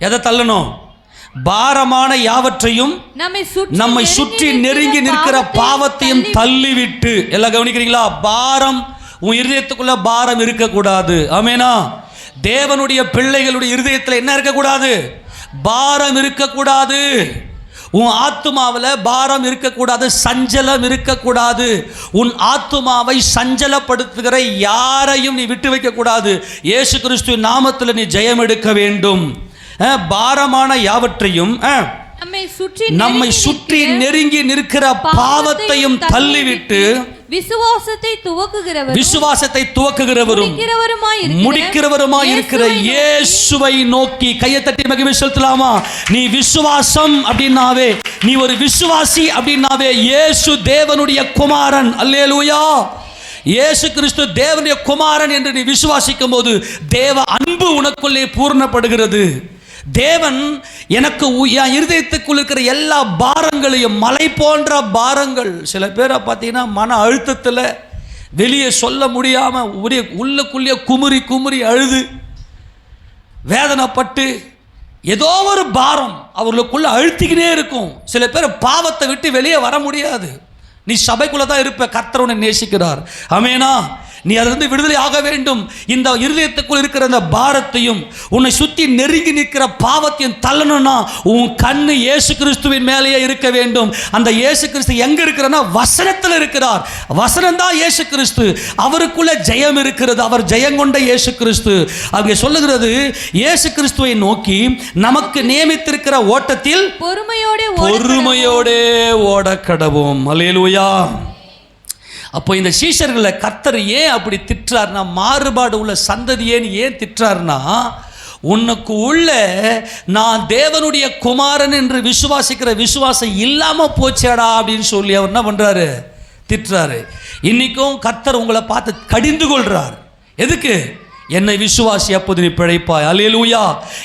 எதை தள்ளணும்? பாரமான யாவற்றையும் நம்மை சுற்றி நெருங்கி நிற்கிற பாவத்தையும் தள்ளிவிட்டு. எல்லாம் கவனிக்கிறீங்களா? பாரம், உன் இருதயத்துக்குள்ள பாரம் இருக்கக்கூடாது. ஆமேனா? தேவனுடைய பிள்ளைகளுடைய இருதயத்தில் என்ன இருக்கக்கூடாது? பாரம் இருக்கக்கூடாது. உன் ஆத்துமாவில் பாரம் இருக்கக்கூடாது, சஞ்சலம் இருக்கக்கூடாது. உன் ஆத்துமாவை சஞ்சலப்படுத்துகிற யாரையும் நீ விட்டு வைக்கக்கூடாது. இயேசு கிறிஸ்துவின் நாமத்தில் நீ ஜெயம் எடுக்க வேண்டும். பாரமான யாவற்றையும் நம்மை சுற்றி நெருங்கி நிற்கிற பாவத்தையும் தள்ளிவிட்டு விசுவாசத்தை துவக்குகிறவரும் முடிக்கிறவருமாய் இருக்கிற இயேசுவை நோக்கி கையை தட்டி மகிமை செலுத்தலாமா? நீ விசுவாசம் அப்படின்னாவே, நீ ஒரு விசுவாசி அப்படின்னாவே, இயேசு தேவனுடைய குமாரன். அல்லேலூயா! இயேசு கிறிஸ்து தேவனுடைய குமாரன் என்று நீ விசுவாசிக்கும் போது தேவ அன்பு உனக்குள்ளே பூர்ணப்படுகிறது. தேவன் எனக்கு என் இருதயத்துக்குள் இருக்கிற எல்லா பாரங்களையும், மலை போன்ற பாரங்கள், சில பேரை பார்த்தீங்கன்னா மன அழுத்தத்தில் வெளியே சொல்ல முடியாமல் உள்ளுக்குள்ளே குமுறி குமுறி அழுது வேதனைப்பட்டு ஏதோ ஒரு பாரம் அவர்களுக்குள்ள அழுத்திக்கினே இருக்கும். சில பேர் பாவத்தை விட்டு வெளியே வர முடியாது. நீ சபைக்குள்ள தான் இருப்ப, கர்த்தர் உன்னை நேசிக்கிறார். ஆமெனா? நீ அதிலிருந்து விடுதலை ஆக வேண்டும். இந்த இருதயத்துக்குள் இருக்கிற அந்த பாரத்தையும் உன்னை சுற்றி நெருங்கி நிற்கிற பாவத்தையும் தள்ளணும்னா உன் கண்ணு இயேசு கிறிஸ்துவின் மேலேயே இருக்க வேண்டும். அந்த இயேசு கிறிஸ்து எங்க இருக்கிறனா? வசனத்தில் இருக்கிறார். வசனம் தான் இயேசு கிறிஸ்து. அவருக்குள்ள ஜெயம் இருக்கிறது. அவர் ஜெயங்கொண்ட இயேசு கிறிஸ்து. அங்கே சொல்லுகிறது, இயேசு கிறிஸ்துவை நோக்கி நமக்கு நியமித்திருக்கிற ஓட்டத்தில் பொறுமையோடே ஓட கடவோம். அல்லேலூயா! அப்போ இந்த சீஷர்களை கர்த்தர் ஏன் அப்படி திட்டுறாருனா, மாறுபாடு உள்ள சந்ததியேன்னு ஏன் திட்டுறாருனா, உனக்கு உள்ள நான் தேவனுடைய குமாரன் என்று விசுவாசிக்கிற விசுவாசம் இல்லாமல் போச்சேடா அப்படின்னு சொல்லி அவர் என்ன பண்ணுறாரு? திட்டுறாரு. இன்றைக்கும் கர்த்தர் உங்களை பார்த்து கடிந்து கொள்கிறார். எதுக்கு? என்னை விசுவாசி, அப்போது நீ பிழைப்பாய். அல்லேலூயா!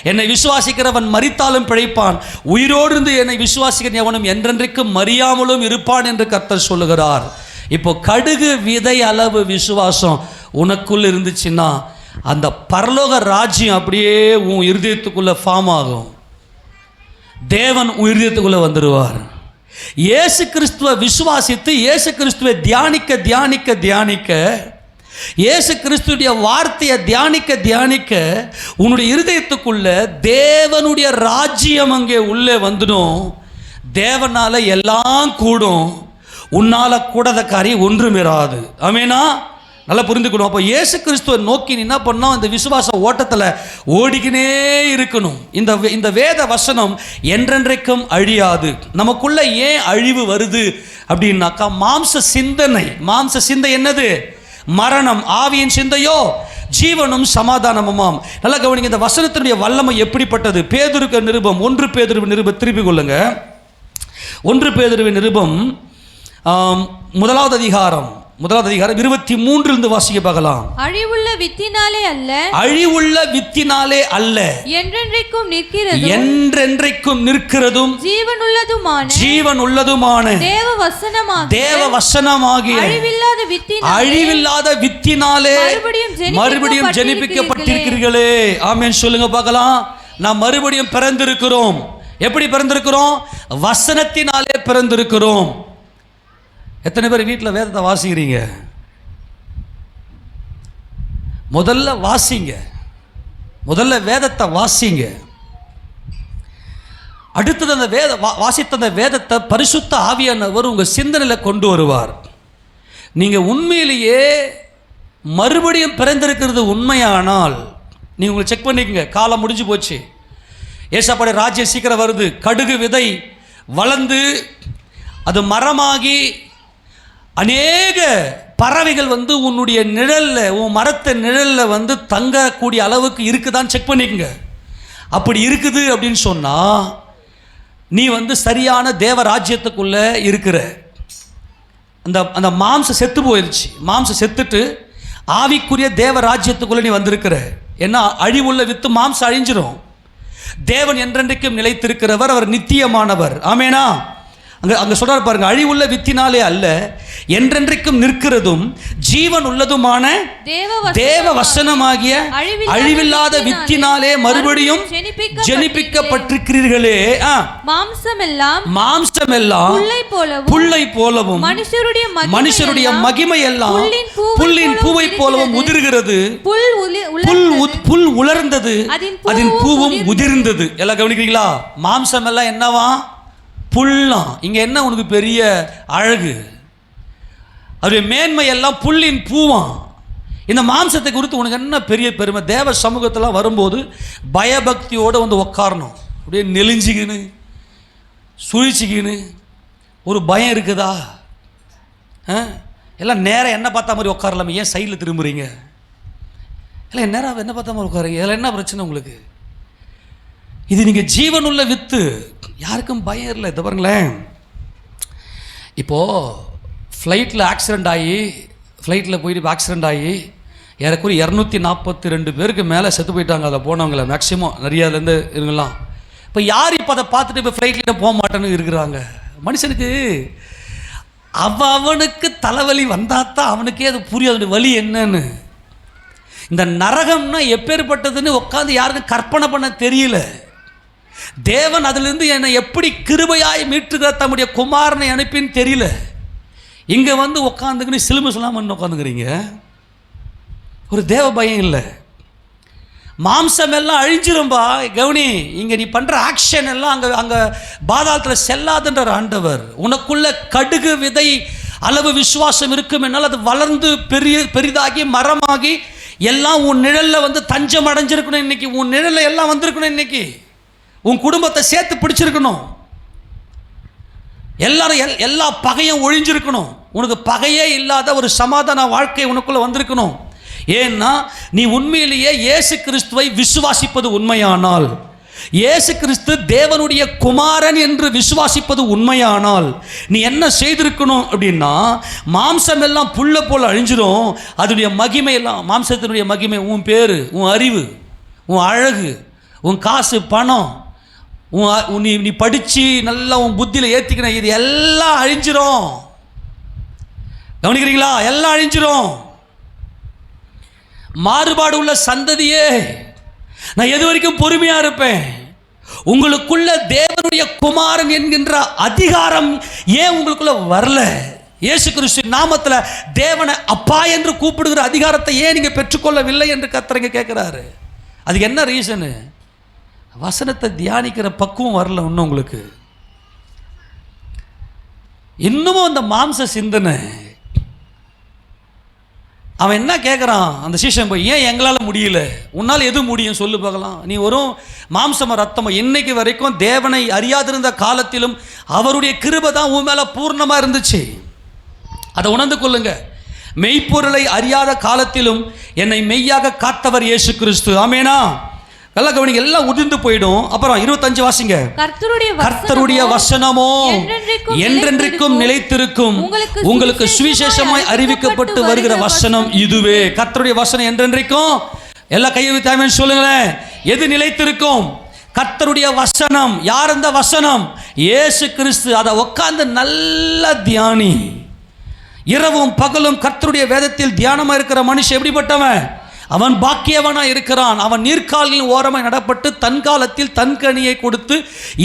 என்னை விசுவாசிக்கிறவன் மரித்தாலும் பிழைப்பான், உயிரோடு இருந்து என்னை விசுவாசிக்கிற எவனும் என்றென்றைக்கும் மறியாமலும் இருப்பான் என்று கர்த்தர் சொல்லுகிறார். இப்போ கடுகு விதை அளவு விசுவாசம் உனக்குள்ள இருந்துச்சுன்னா அந்த பரலோக ராஜ்யம் அப்படியே உன் இருதயத்துக்குள்ள ஃபார்ம் ஆகும். தேவன் உன் இருதயத்துக்குள்ள வந்துடுவார். இயேசு கிறிஸ்துவை விசுவாசித்து இயேசு கிறிஸ்துவை தியானிக்க தியானிக்க தியானிக்க, இயேசு கிறிஸ்துடைய வார்த்தையை தியானிக்க தியானிக்க உன்னுடைய இருதயத்துக்குள்ள தேவனுடைய ராஜ்யம் அங்கே உள்ளே வந்துடும். தேவனால எல்லாம் கூடும், உன்னால கூடாத காரியம் ஒன்றும் இராது. ஆமேனா? நல்லா புரிந்துக்கணும். அப்போ இயேசு கிறிஸ்துவை நோக்கி நீ என்ன பண்ணோம்? இந்த விசுவாச ஓட்டத்தில் ஓடிக்கினே இருக்கணும். இந்த வேத வசனம் என்றென்றைக்கும் அழியாது. நமக்குள்ள ஏன் அழிவு வருது அப்படின்னாக்கா, மாம்ச சிந்தை என்னது? மரணம். ஆவியின் சிந்தையோ ஜீவனும் சமாதானமுமாம். நல்லா கவனிங்க, இந்த வசனத்தினுடைய வல்லமை எப்படிப்பட்டது. பேதுருக்கு நிருபம் 1 பேதுரு நிருபம் திருப்பிக் கொள்ளுங்க. 1 பேதுரு நிருபம் 1வது அதிகாரம் 23 வாசிக்க பார்க்கலாம். அழிவுள்ள வித்தினாலே அல்ல என்றென்றைக்கும் நிற்கிறதும் ஜீவனுள்ளதுமான தேவ வசனமாகிய அழிவில்லாத வித்தினாலே மறுபடியும் ஜெனிப்பிக்கப்பட்டிருக்கிறீர்களே. ஆமென் சொல்லுங்க பார்க்கலாம். நாம் மறுபடியும் பிறந்திருக்கிறோம். எப்படி பிறந்திருக்கிறோம்? வசனத்தினாலே பிறந்திருக்கிறோம். எத்தனை பேர் வீட்டில் வேதத்தை வாசிக்கிறீங்க? முதல்ல வேதத்தை வாசிங்க. அடுத்தது அந்த வாசித்த அந்த வேதத்தை பரிசுத்த ஆவியானவர் உங்கள் சிந்தனையில் கொண்டு வருவார். நீங்கள் உண்மையிலேயே மறுபடியும் பிறந்திருக்கிறது உண்மையானால் நீங்கள் உங்களை செக் பண்ணிக்கங்க. காலம் முடிஞ்சு போச்சு. ஏசாப்பாடைய ராஜ்யம் சீக்கிரம் வருது. கடுகு விதை வளர்ந்து அது மரமாகி அநேக பறவைகள் வந்து உன்னுடைய நிழலில், உன் மரத்தை நிழலில் வந்து தங்கக்கூடிய அளவுக்கு இருக்குதான்னு செக் பண்ணிக்கங்க. அப்படி இருக்குது அப்படின்னு சொன்னால் நீ வந்து சரியான தேவ ராஜ்யத்துக்குள்ளே இருக்கிற. அந்த மாம்சம் செத்து போயிடுச்சு. மாம்சம் செத்துட்டு ஆவிக்குரிய தேவ ராஜ்யத்துக்குள்ளே நீ வந்திருக்கிற. ஏன்னா அழிவுள்ள வித்து மாம்சம் அழிஞ்சிடும். தேவன் என்றென்றைக்கும் நிலைத்திருக்கிறவர், அவர் நித்தியமானவர். ஆமேனா? அங்க சொல்றாரு பாருங்க, அழிவுள்ள வித்தினாலே அல்ல என்றென்றைக்கும் நிற்கிறதும் ஜீவன் உள்ளதுமான தேவ வசனமாகிய அழிவில்லாத வித்தினாலே மறுபடியும் ஜெனிப்பிக்கப்பட்டிருக்கிறீர்களே. மாம்சமெல்லாம் புல்லை போலவும் மனுஷருடைய மகிமை எல்லாம் புல்லின் பூவை போலவும் உதிர்கிறது. புல் உலர்ந்தது, அதன் பூவும் உதிர்ந்தது. எல்லாம் கவனிக்கிறீங்களா? மாம்சம் எல்லாம் என்னவா? புல்லாம். இங்க என்ன உனக்கு பெரிய அழகு? அவருடைய மேன்மை எல்லாம் புல்லின் பூவாம். இந்த மாம்சத்தை குறித்து உனக்கு என்ன பெரிய பெருமை? தேவ சமூகத்தில் வரும்போது பயபக்தியோடு வந்து உட்காரணும். அப்படியே நெலிஞ்சிக்கின்னு சுழிச்சிக்கின்னு. ஒரு பயம் இருக்குதா? எல்லாம் நேரம் என்ன பார்த்தா மாதிரி உட்காரலாமே, ஏன் சைடில் திரும்புறீங்க? இல்லை நேரம் என்ன பார்த்தா மாதிரி உட்காருங்க. இதில் என்ன பிரச்சனை உங்களுக்கு? இது நீங்கள் ஜீவனுள்ள வித்து. யாருக்கும் பயம் இல்லை. இதை பாருங்களேன், இப்போது ஃப்ளைட்டில் போயிட்டு ஆக்சிடெண்ட் ஆகி ஏறக்குறைய 242 பேருக்கு மேலே செத்து போயிட்டாங்க. அதை போனவங்கள மேக்சிமம் நிறையாலேருந்து இருங்கலாம். இப்போ யார் இப்போ அதை பார்த்துட்டு இப்போ ஃப்ளைட்டில் போக மாட்டேன்னு இருக்கிறாங்க? மனுஷனுக்கு அவனுக்கு தலைவலி வந்தால் தான் அவனுக்கே அது புரியும், அதோடைய வலி என்னன்னு. இந்த நரகம்னா எப்பேற்பட்டதுன்னு உட்காந்து யாருக்கும் கற்பனை பண்ண தெரியல. தேவன் அதிலிருந்து என்னை எப்படி கிருபையாய் மீட்டுகிற தம்முடைய குமாரனை அனுப்பின்னு தெரியல. இங்கே வந்து உட்காந்துக்கின்னு சிலுமை சொல்லாமல் உட்காந்துக்கிறீங்க. ஒரு தேவ பயம் இல்லை. மாம்சம் எல்லாம் அழிஞ்சிரும்பா. கவுனி, இங்கே நீ பண்ணுற ஆக்ஷன் எல்லாம் அங்கே பாதாளத்தில் செல்லாதுன்ற ஆண்டவர். உனக்குள்ள கடுகு விதை அளவு விசுவாசம் இருக்கும் என்னால் அது வளர்ந்து பெரிதாகி மரமாகி எல்லாம் உன் நிழலில் வந்து தஞ்சம் அடைஞ்சிருக்கணும். இன்னைக்கு உன் நிழலில் எல்லாம் வந்திருக்கணும். இன்னைக்கு உன் குடும்பத்தை சேர்த்து பிடிச்சிருக்கணும். எல்லா பகையும் ஒழிஞ்சிருக்கணும். உனக்கு பகையே இல்லாத ஒரு சமாதான வாழ்க்கை உனக்குள்ள வந்திருக்கணும். ஏன்னா நீ உண்மையிலேயே இயேசு கிறிஸ்துவை விசுவாசிப்பது உண்மையானால், இயேசு கிறிஸ்து தேவனுடைய குமாரன் என்று விசுவாசிப்பது உண்மையானால் நீ என்ன செய்திருக்கணும் அப்படின்னா, மாம்சம் எல்லாம் புல்ல போல் அழிஞ்சிடும். அதனுடைய மகிமை எல்லாம், மாம்சத்தினுடைய மகிமை, உன் பேர், உன் அறிவு, உன் அழகு, உன் காசு பணம், நீ படித்து நல்லா உன் புத்தியில் ஏற்றிக்கணும், இது எல்லாம் அழிஞ்சிரும். கவனிக்கிறீங்களா? எல்லாம் அழிஞ்சிரும். மாறுபாடு உள்ள சந்ததியே, நான் எது வரைக்கும் பொறுமையா இருப்பேன்? உங்களுக்குள்ள தேவனுடைய குமாரன் என்கின்ற அதிகாரம் ஏன் உங்களுக்குள்ள வரல? இயேசு கிறிஸ்து நாமத்துல தேவனை அப்பா என்று கூப்பிடுகிற அதிகாரத்தை ஏன் நீங்க பெற்றுக்கொள்ளவில்லை என்று கர்த்தர் கேட்கிறாரு. அதுக்கு என்ன ரீசனு? வசனத்தை தியானிக்கிற பக்குவம் வரல இன்னும் உங்களுக்கு. இன்னமும் அந்த மாம்ச சிந்தனை. அவன் என்ன கேட்குறான் அந்த சீஷன் போய், ஏன் எங்களால் முடியல? உன்னால் எது முடியும் சொல்லு பார்க்கலாம். நீ வரும் மாம்சம ரத்தமோ, இன்னைக்கு வரைக்கும் தேவனை அறியாதிருந்த காலத்திலும் அவருடைய கிருபை தான் உன் மேலே பூர்ணமாக இருந்துச்சு. அதை உணர்ந்து கொள்ளுங்க. மெய்ப்பொருளை அறியாத காலத்திலும் என்னை மெய்யாக காத்தவர் இயேசு கிறிஸ்து. ஆமேனா? நல்லா கவனிங்க, எல்லாம் உதிர்ந்து போயிடும். அப்புறம் 25 வாசிங்க. கர்த்தருடைய வசனமோ என்றென்றைக்கும் நிலைத்திருக்கும், உங்களுக்கு சுவிசேஷமாய் அறிவிக்கப்பட்டு வருகிற வசனம் இதுவே. கர்த்தருடைய வசனம் என்றென்றைக்கும், எல்லா கையை தாய்மைன்னு சொல்லுங்களேன். எது நிலைத்திருக்கும்? கர்த்தருடைய வசனம். யார் அந்த வசனம்? இயேசு கிறிஸ்து. அதை உட்கார்ந்து நல்ல தியானி. இரவும் பகலும் கர்த்தருடைய வேதத்தில் தியானமா இருக்கிற மனுஷன் எப்படிப்பட்டவன்? அவன் பாக்கியவனா இருக்கிறான். அவன் நீர்க்காலில் ஓரமாய் நடப்பட்டு தன் காலத்தில் தன் கனியை கொடுத்து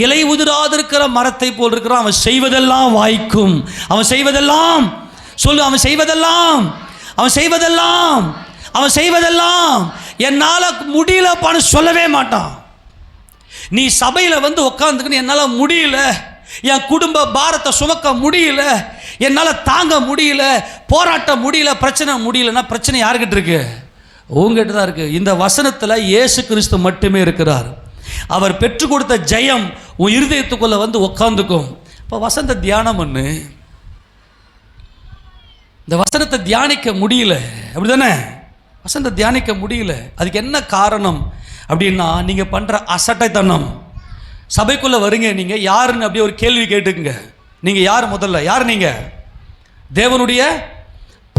இலை உதிராதிருக்கிற மரத்தை போல் இருக்கிறான். அவன் செய்வதெல்லாம் வாய்க்கும். அவன் செய்வதெல்லாம் சொல்லு. அவன் செய்வதெல்லாம், அவன் செய்வதெல்லாம், அவன் செய்வதெல்லாம் என்னால் முடியலப்பான்னு சொல்லவே மாட்டான். நீ சபையில் வந்து உட்காந்துக்கின்னு என்னால் முடியல, என் குடும்ப பாரத்தை சுமக்க முடியல, என்னால் தாங்க முடியல, போராட்ட முடியல, பிரச்சனை முடியலன்னா பிரச்சனை யாருக்கிட்ட இருக்கு? உங்ககிட்ட தான் இருக்கு. இந்த வசனத்தில் இயேசு கிறிஸ்து மட்டுமே இருக்கிறார். அவர் பெற்றுக் கொடுத்த ஜெயம் உன் இருதயத்துக்குள்ள வந்து உட்காந்துக்கும். இப்போ வசனத்தை தியானம் பண்ணு. இந்த வசனத்தை தியானிக்க முடியல, அப்படிதானே? வசனத்தை தியானிக்க முடியல. அதுக்கு என்ன காரணம் அப்படின்னா, நீங்கள் பண்ணுற அசட்டைத்தனம். சபைக்குள்ளே வருங்க, நீங்கள் யாருன்னு அப்படியே ஒரு கேள்வி கேட்டுக்குங்க. நீங்கள் யார்? முதல்ல யார்? நீங்கள் தேவனுடைய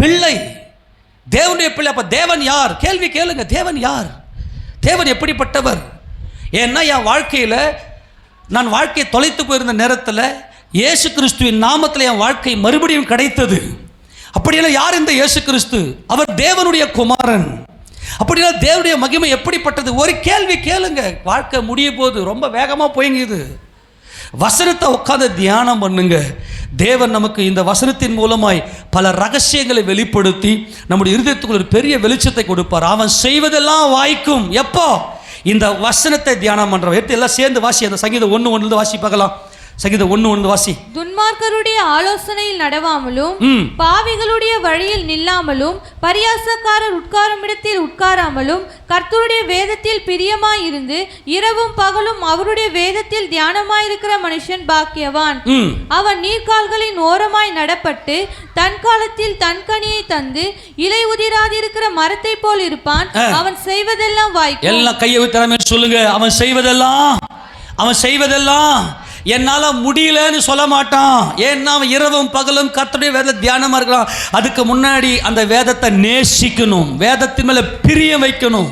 பிள்ளை. தேவனுடைய பிள்ளை. அப்போ தேவன் யார்? கேள்வி கேளுங்க. தேவன் யார்? தேவன் எப்படிப்பட்டவர்? ஏன்னா என் வாழ்க்கையில் நான் வாழ்க்கையை தொலைத்து போயிருந்த நேரத்தில் இயேசு கிறிஸ்துவின் நாமத்தில் என் வாழ்க்கை மறுபடியும் கிடைத்தது. அப்படியெல்லாம் யார் இந்த இயேசு கிறிஸ்து? அவர் தேவனுடைய குமாரன். அப்படின்னா தேவனுடைய மகிமை எப்படிப்பட்டது? ஒரு கேள்வி கேளுங்க. வாழ்க்கை முடிய போது, ரொம்ப வேகமாக போய்ங்குது. வசனத்தை உட்காந்து தியானம் பண்ணுங்க. தேவன் நமக்கு இந்த வசனத்தின் மூலமாய் பல ரகசியங்களை வெளிப்படுத்தி நம்முடைய இருதயத்துக்குள்ள ஒரு பெரிய வெளிச்சத்தை கொடுப்பார். அவன் செய்வதெல்லாம் வாய்க்கும். எப்போ? இந்த வசனத்தை தியானம் பண்றோம். எடுத்து எல்லாம் சேர்ந்து வாசி. அந்த சங்கீதம் 1:1 வாசி பார்க்கலாம். சங்கீதம் 1:1 வாசி. துன்மார்க்கருடைய ஆலோசனையில் நடவாமலும் பாவிகளுடைய வழியில் நில்லாமலும் பரியாசக்காரர் உட்காரும் இடத்தில் உட்காராமலும் கர்த்தருடைய வேதத்தில் பிரியமாயிருந்து இரவும் பகலும் அவருடைய வேதத்தில் தியானமாயிருக்கிற மனுஷன் பாக்கியவான். அவன் நீர்க்கால்களின் ஓரமாய் நடப்பட்டு தன் காலத்தில் தன் கனியை தந்து இலை உதிராதிருக்கிற மரத்தை போல் இருப்பான். அவன் செய்வதெல்லாம் வாய்க்கும். எல்லாம் கையை வைத்து சொல்லுங்க. அவன் செய்வதெல்லாம், அவன் செய்வதெல்லாம் என்னால் முடியலன்னு சொல்ல மாட்டான். ஏன்னா அவன் இரவும் பகலும் கர்த்தருடைய வேத தியானமாக இருக்கிறான். அதுக்கு முன்னாடி அந்த வேதத்தை நேசிக்கணும், வேதத்தின் மேலே பிரியம் வைக்கணும்.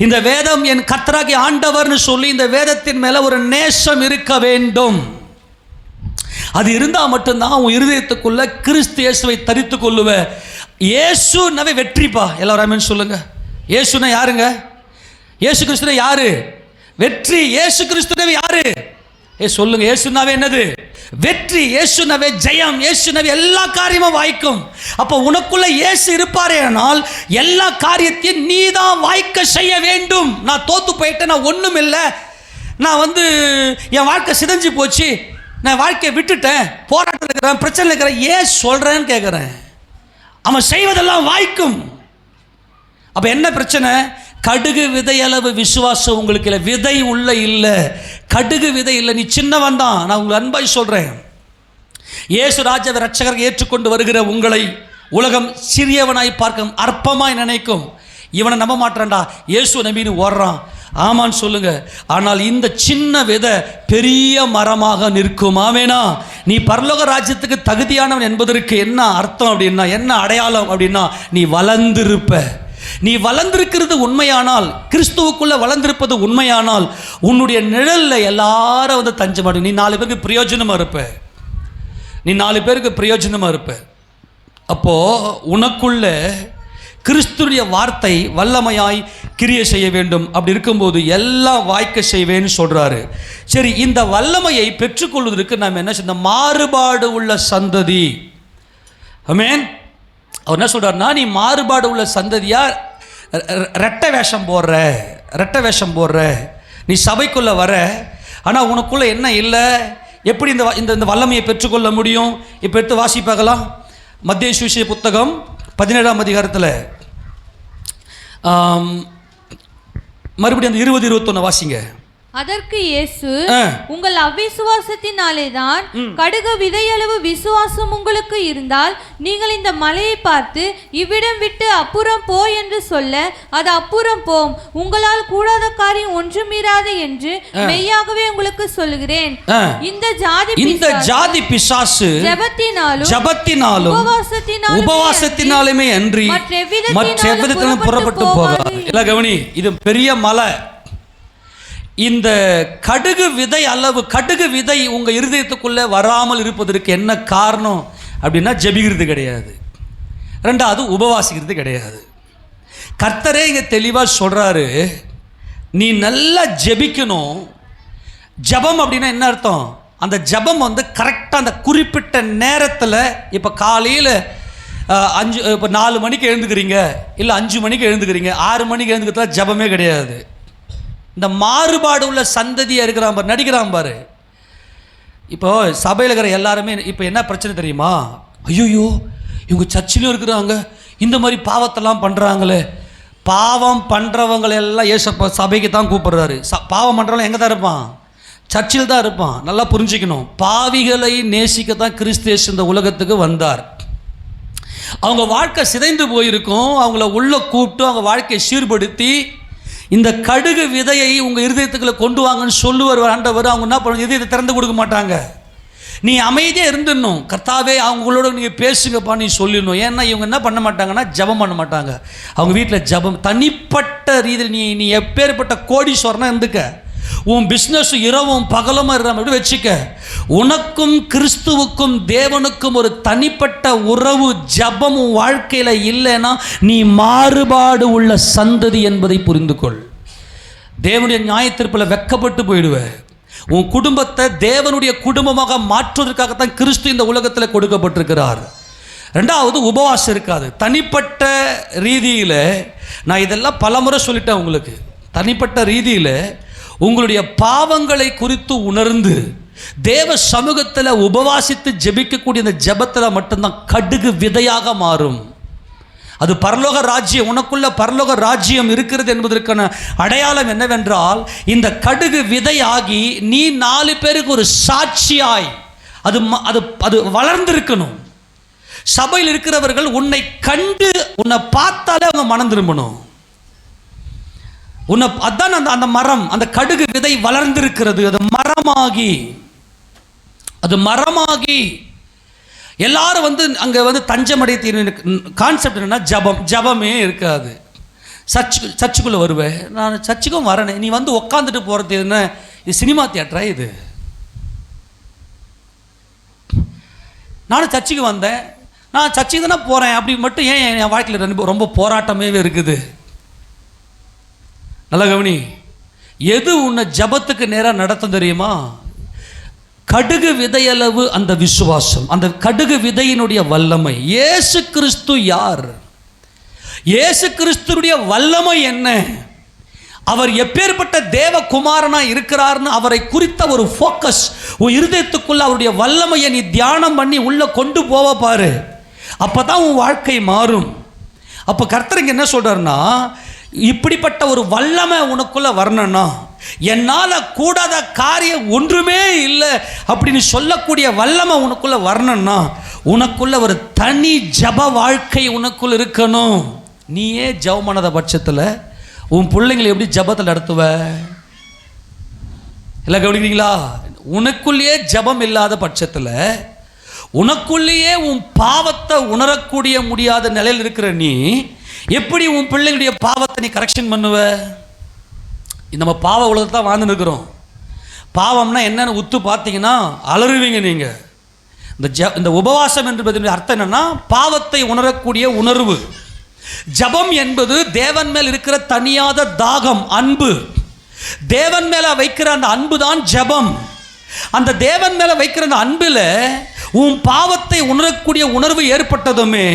இந்த வேதம் என் கர்த்தராகி ஆண்டவர்னு சொல்லி இந்த வேதத்தின் மேலே ஒரு நேசம் இருக்க வேண்டும். அது இருந்தால் மட்டும்தான் உன் இருதயத்துக்குள்ள கிறிஸ்து இயேசுவை தரித்து கொள்ளுவ. இயேசுனாவே வெற்றிப்பா. எல்லாரும் சொல்லுங்க. இயேசுனா யாருங்க? இயேசு கிறிஸ்துனா யாரு? வெற்றி. இயேசு கிறிஸ்துனாவே யாரு? சொல்லுங்க. இயேசுனாவே என்னது? வெற்றி. இயேசுனாவே ஜெயம். இயேசுனாவே எல்லா காரியமும் வாய்க்கும். அப்போ உனக்குள்ள இயேசு இருப்பாரே ஆனால் எல்லா காரியத்தையும் நீ தான் வாய்க்க செய்ய வேண்டும். நான் தோத்து போயிட்டேன், நான் ஒன்றும் இல்லை, நான் என் வாழ்க்கை சிதைஞ்சு போச்சு, நான் வாழ்க்கையை விட்டுட்டேன், போராட்டம் இருக்கிறேன், பிரச்சனை இருக்கிறேன், ஏன் சொல்றேன்னு கேட்குறேன். அவன் செய்வதெல்லாம் வாய்க்கும். அப்போ என்ன பிரச்சனை? கடுகு விதையளவு விசுவாசம் உங்களுக்கு இல்லை. விதை உள்ள இல்லை, கடுகு விதை இல்லை. நீ சின்னவன் தான். நான் உங்களுக்கு அன்பாய் சொல்கிறேன். இயேசு ராஜாவை ரட்சகரை ஏற்றுக்கொண்டு வருகிற உங்களை உலகம் சிறியவனாய் பார்க்கும், அற்பமாய் நினைக்கும். இவனை நம்ப மாட்டான்டா, இயேசு நம்பின்னு ஓடுறான். ஆமான்னு சொல்லுங்க. ஆனால் இந்த சின்ன விதை பெரிய மரமாக நிற்கும். ஆமேனா? நீ பரலோக ராஜ்யத்துக்கு தகுதியானவன் என்பதற்கு என்ன அர்த்தம் அப்படின்னா, என்ன அடையாளம் அப்படின்னா, நீ வளர்ந்திருப்ப. நீ வளர்ந்திருக்கிறது உண்மையானால், கிறிஸ்துவுக்குள்ள வளர்ந்திருப்பது உண்மையானால், உன்னுடைய நிழல்ல எல்லாரும் தஞ்சமாடும். நீ 4 பேருக்கு பிரயோஜனமா இருப்ப. நீ 4 பேருக்கு பிரயோஜனமா இருப்ப. அப்போ உனக்குள்ள கிறிஸ்துடைய வார்த்தை வல்லமையாய் கிரியை செய்ய வேண்டும். அப்படி இருக்கும்போது எல்லாம் வாய்க்க செய்வேன்னு சொல்றாரு. சரி, இந்த வல்லமையை பெற்றுக்கொள்வதற்கு நாம் என்ன செய்ய, மாறுபாடு உள்ள சந்ததி. ஆமென். அவர் என்ன சொல்றாருன்னா, நீ மாறுபாடு உள்ள சந்ததியா ரெட்டை வேஷம் போடுற, நீ சபைக்குள்ள வர, ஆனால் உனக்குள்ள என்ன இல்லை, எப்படி இந்த வல்லமையை பெற்றுக்கொள்ள முடியும்? இப்போ எடுத்து வாசிப்பாகலாம். மத்தேயு சுவிசேஷ புத்தகம் 17ஆம் அதிகாரத்தில் மறுபடியும் அந்த 20-21 வாசிங்க. அதற்கு இயேசு, உங்கள் அவிசுவாசத்தினாலே தான், கடுகு விதையளவு விசுவாசம் உங்களுக்கு இருந்தால் நீங்கள் இந்த மலையை பார்த்து இவ்விடம் விட்டு அப்புறம் போ என்று சொல்ல அது அப்புறம் போம். உங்களால் கூடாத காரியம் ஒன்றுமிராது என்று மெய்யாகவே உங்களுக்கு சொல்லுகிறேன். இந்த ஜாதி பிசாசு ஜெபத்தினாலும் உபவாசத்தினாலுமே அன்றி மற்றெவ்விதத்திலும் புறப்பட்டு போகாது. எல்லாம் கவனி, இது பெரிய மலை. இந்த கடுகு விதை உங்க இருதயத்துக்குள்ள வராமல் இருப்பதற்கு என்ன காரணம் அப்படின்னா, ஜெபிக்கிறது கிடையாது, ரெண்டாவது உபவாசிக்கிறது கிடையாது. கர்த்தரே இங்க தெளிவா சொல்றாரு, நீ நல்லா ஜெபிக்கணும். ஜெபம் அப்படின்னா என்ன அர்த்தம்? அந்த ஜெபம் கரெக்டாக அந்த குறிப்பிட்ட நேரத்தில், இப்போ காலையில் 4 மணிக்கு எழுந்துக்கிறீங்க, இல்லை 5 மணிக்கு எழுந்துக்கிறீங்க, 6 மணிக்கு எழுந்துக்கிறதுல ஜெபமே கிடையாது. இந்த மாறுபாடு உள்ள சந்ததியாக இருக்கிறான் பாரு, நடிக்கிறான் பாரு. இப்போ சபையில் இருக்கிற எல்லாருமே இப்போ என்ன பிரச்சனை தெரியுமா? ஐயோ, இவங்க சர்ச்சிலும் இருக்கிறாங்க, இந்த மாதிரி பாவத்தெல்லாம் பண்ணுறாங்களே. பாவம் பண்ணுறவங்களெல்லாம் ஏசப்பா சபைக்கு தான் கூப்பிடுறாரு. பாவம் பண்ணுறவங்க எங்கே தான் இருப்பான்? சர்ச்சில் தான் இருப்பான். நல்லா புரிஞ்சுக்கணும். பாவிகளை நேசிக்க தான் கிறிஸ்து இந்த உலகத்துக்கு வந்தார். அவங்க வாழ்க்கை சிதைந்து போயிருக்கும், அவங்கள உள்ள கூப்பிட்டு அவங்க வாழ்க்கையை சீர்படுத்தி இந்த கடுகு விதையை உங்கள் இருதயத்துக்குள்ள கொண்டு வாங்கன்னு சொல்லுவார் ஆண்டவர். அவங்க என்ன பண்ணுவாங்க? இதயத்தை திறந்து கொடுக்க மாட்டாங்க. நீ அமைதியாக இருந்துடணும். கர்த்தாவே அவங்களோட நீங்கள் பேசுங்கப்பா நீ சொல்லிடணும். ஏன்னா இவங்க என்ன பண்ண மாட்டாங்கன்னா, ஜெபம் பண்ண மாட்டாங்க. அவங்க வீட்டில் ஜெபம் தனிப்பட்ட ரீதியில் நீ எப்பேற்பட்ட கோடீஸ்வரனா இருந்துக்க, உன் பிஸ்னஸ் இரவும் பகலமாக இருக்கிற வச்சுக்க, உனக்கும் கிறிஸ்துவுக்கும் தேவனுக்கும் ஒரு தனிப்பட்ட உறவு ஜெபம் உன் வாழ்க்கையில் இல்லைன்னா நீ மாறுபாடு உள்ள சந்ததி என்பதை புரிந்து கொள். தேவனுடைய நியாயத்தீர்ப்பில் வெக்கப்பட்டு போயிடுவ. உன் குடும்பத்தை தேவனுடைய குடும்பமாக மாற்றுவதற்காகத்தான் கிறிஸ்து இந்த உலகத்தில் கொடுக்கப்பட்டிருக்கிறார். ரெண்டாவது, உபவாசம் இருக்காது. தனிப்பட்ட ரீதியில் நான் இதெல்லாம் பலமுறை சொல்லிட்டேன் உங்களுக்கு. தனிப்பட்ட ரீதியில் உங்களுடைய பாவங்களை குறித்து உணர்ந்து தேவ சமூகத்தில் உபவாசித்து ஜெபிக்கக்கூடிய இந்த ஜெபத்தில் மட்டும்தான் கடுகு விதையாக மாறும். அது பரலோக ராஜ்யம், உனக்குள்ள பரலோக ராஜ்யம் இருக்கிறது என்பதற்கான அடையாளம் என்னவென்றால், இந்த கடுகு விதையாகி நீ 4 பேருக்கு ஒரு சாட்சியாய் அது அது அது வளர்ந்திருக்கணும். சபையில் இருக்கிறவர்கள் உன்னை கண்டு உன்னை பார்த்தாலே அவங்க மனம் திரும்பணும். அதான் அந்த மரம், அந்த கடுகு விதை வளர்ந்திருக்கிறது. அது மரமாகி எல்லாரும் அங்கே தஞ்சமடைய கான்செப்ட் என்னன்னா, ஜபமே இருக்காது. சர்ச்சுக்குள்ளே வருவேன், நான் சர்ச்சுக்கும் வரேன், நீ உக்காந்துட்டு போகிறது என்ன? இது சினிமா தியேட்டரா? இது நானும் சர்ச்சுக்கு வந்தேன், நான் சர்ச்சுக்கு தானே போகிறேன் அப்படி மட்டும் ஏன் என் வாழ்க்கையில் ரொம்ப போராட்டமே இருக்குது. நல்லா கவனி, எது உன்னை ஜபத்துக்கு நேராக நடத்தும் தெரியுமா? கடுகு விதையளவு அந்த விசுவாசம், அந்த கடுகு விதையினுடைய வல்லமை. இயேசு கிறிஸ்து யார்? இயேசு கிறிஸ்துடைய வல்லமை என்ன? அவர் எப்பேற்பட்ட தேவகுமாரனா இருக்கிறார்னு அவரை குறித்த ஒரு ஃபோக்கஸ் உன் இருதயத்துக்குள்ள, அவருடைய வல்லமையை நீ தியானம் பண்ணி உள்ள கொண்டு போவ பாரு. அப்பதான் உன் வாழ்க்கை மாறும். அப்போ கர்த்தர் என்ன சொல்றாருன்னா, இப்படிப்பட்ட ஒரு வல்லமை உனக்குள்ள வரணும்னா, என்னால் கூடாத காரியம் ஒன்றுமே இல்லை அப்படின்னு சொல்லக்கூடிய வல்லமை உனக்குள்ள வரணும்னா, உனக்குள்ள ஒரு தனி ஜப வாழ்க்கை உனக்குள்ள இருக்கணும். நீயே ஜபமானத பட்சத்தில் உன் பிள்ளைங்களை எப்படி ஜபத்தில் நடத்துவ? இல்லை கவனிக்கிறீங்களா? உனக்குள்ளேயே ஜபம் இல்லாத பட்சத்தில், உனக்குள்ளேயே உன் பாவத்தை உணரக்கூடிய முடியாத நிலையில் இருக்கிற நீ எப்படி உன் பிள்ளைகளுடைய பாவத்தை நீ கரெக்ஷன் பண்ணுவ? நம்ம பாவ உலகத்தை தான் வாழ்ந்து இருக்கிறோம். பாவம்னா என்னன்னு உத்து பார்த்தீங்கன்னா அலறுவீங்க. நீங்கள் இந்த உபவாசம் என்பது அர்த்தம் என்னன்னா, பாவத்தை உணரக்கூடிய உணர்வு. ஜெபம் என்பது தேவன் மேல் இருக்கிற தனியாத தாகம், அன்பு. தேவன் மேல வைக்கிற அந்த அன்பு தான் ஜெபம். அந்த தேவன் மேல வைக்கிற அந்த அன்புல உன் பாவத்தை உணரக்கூடிய உணர்வு ஏற்பட்டதுமே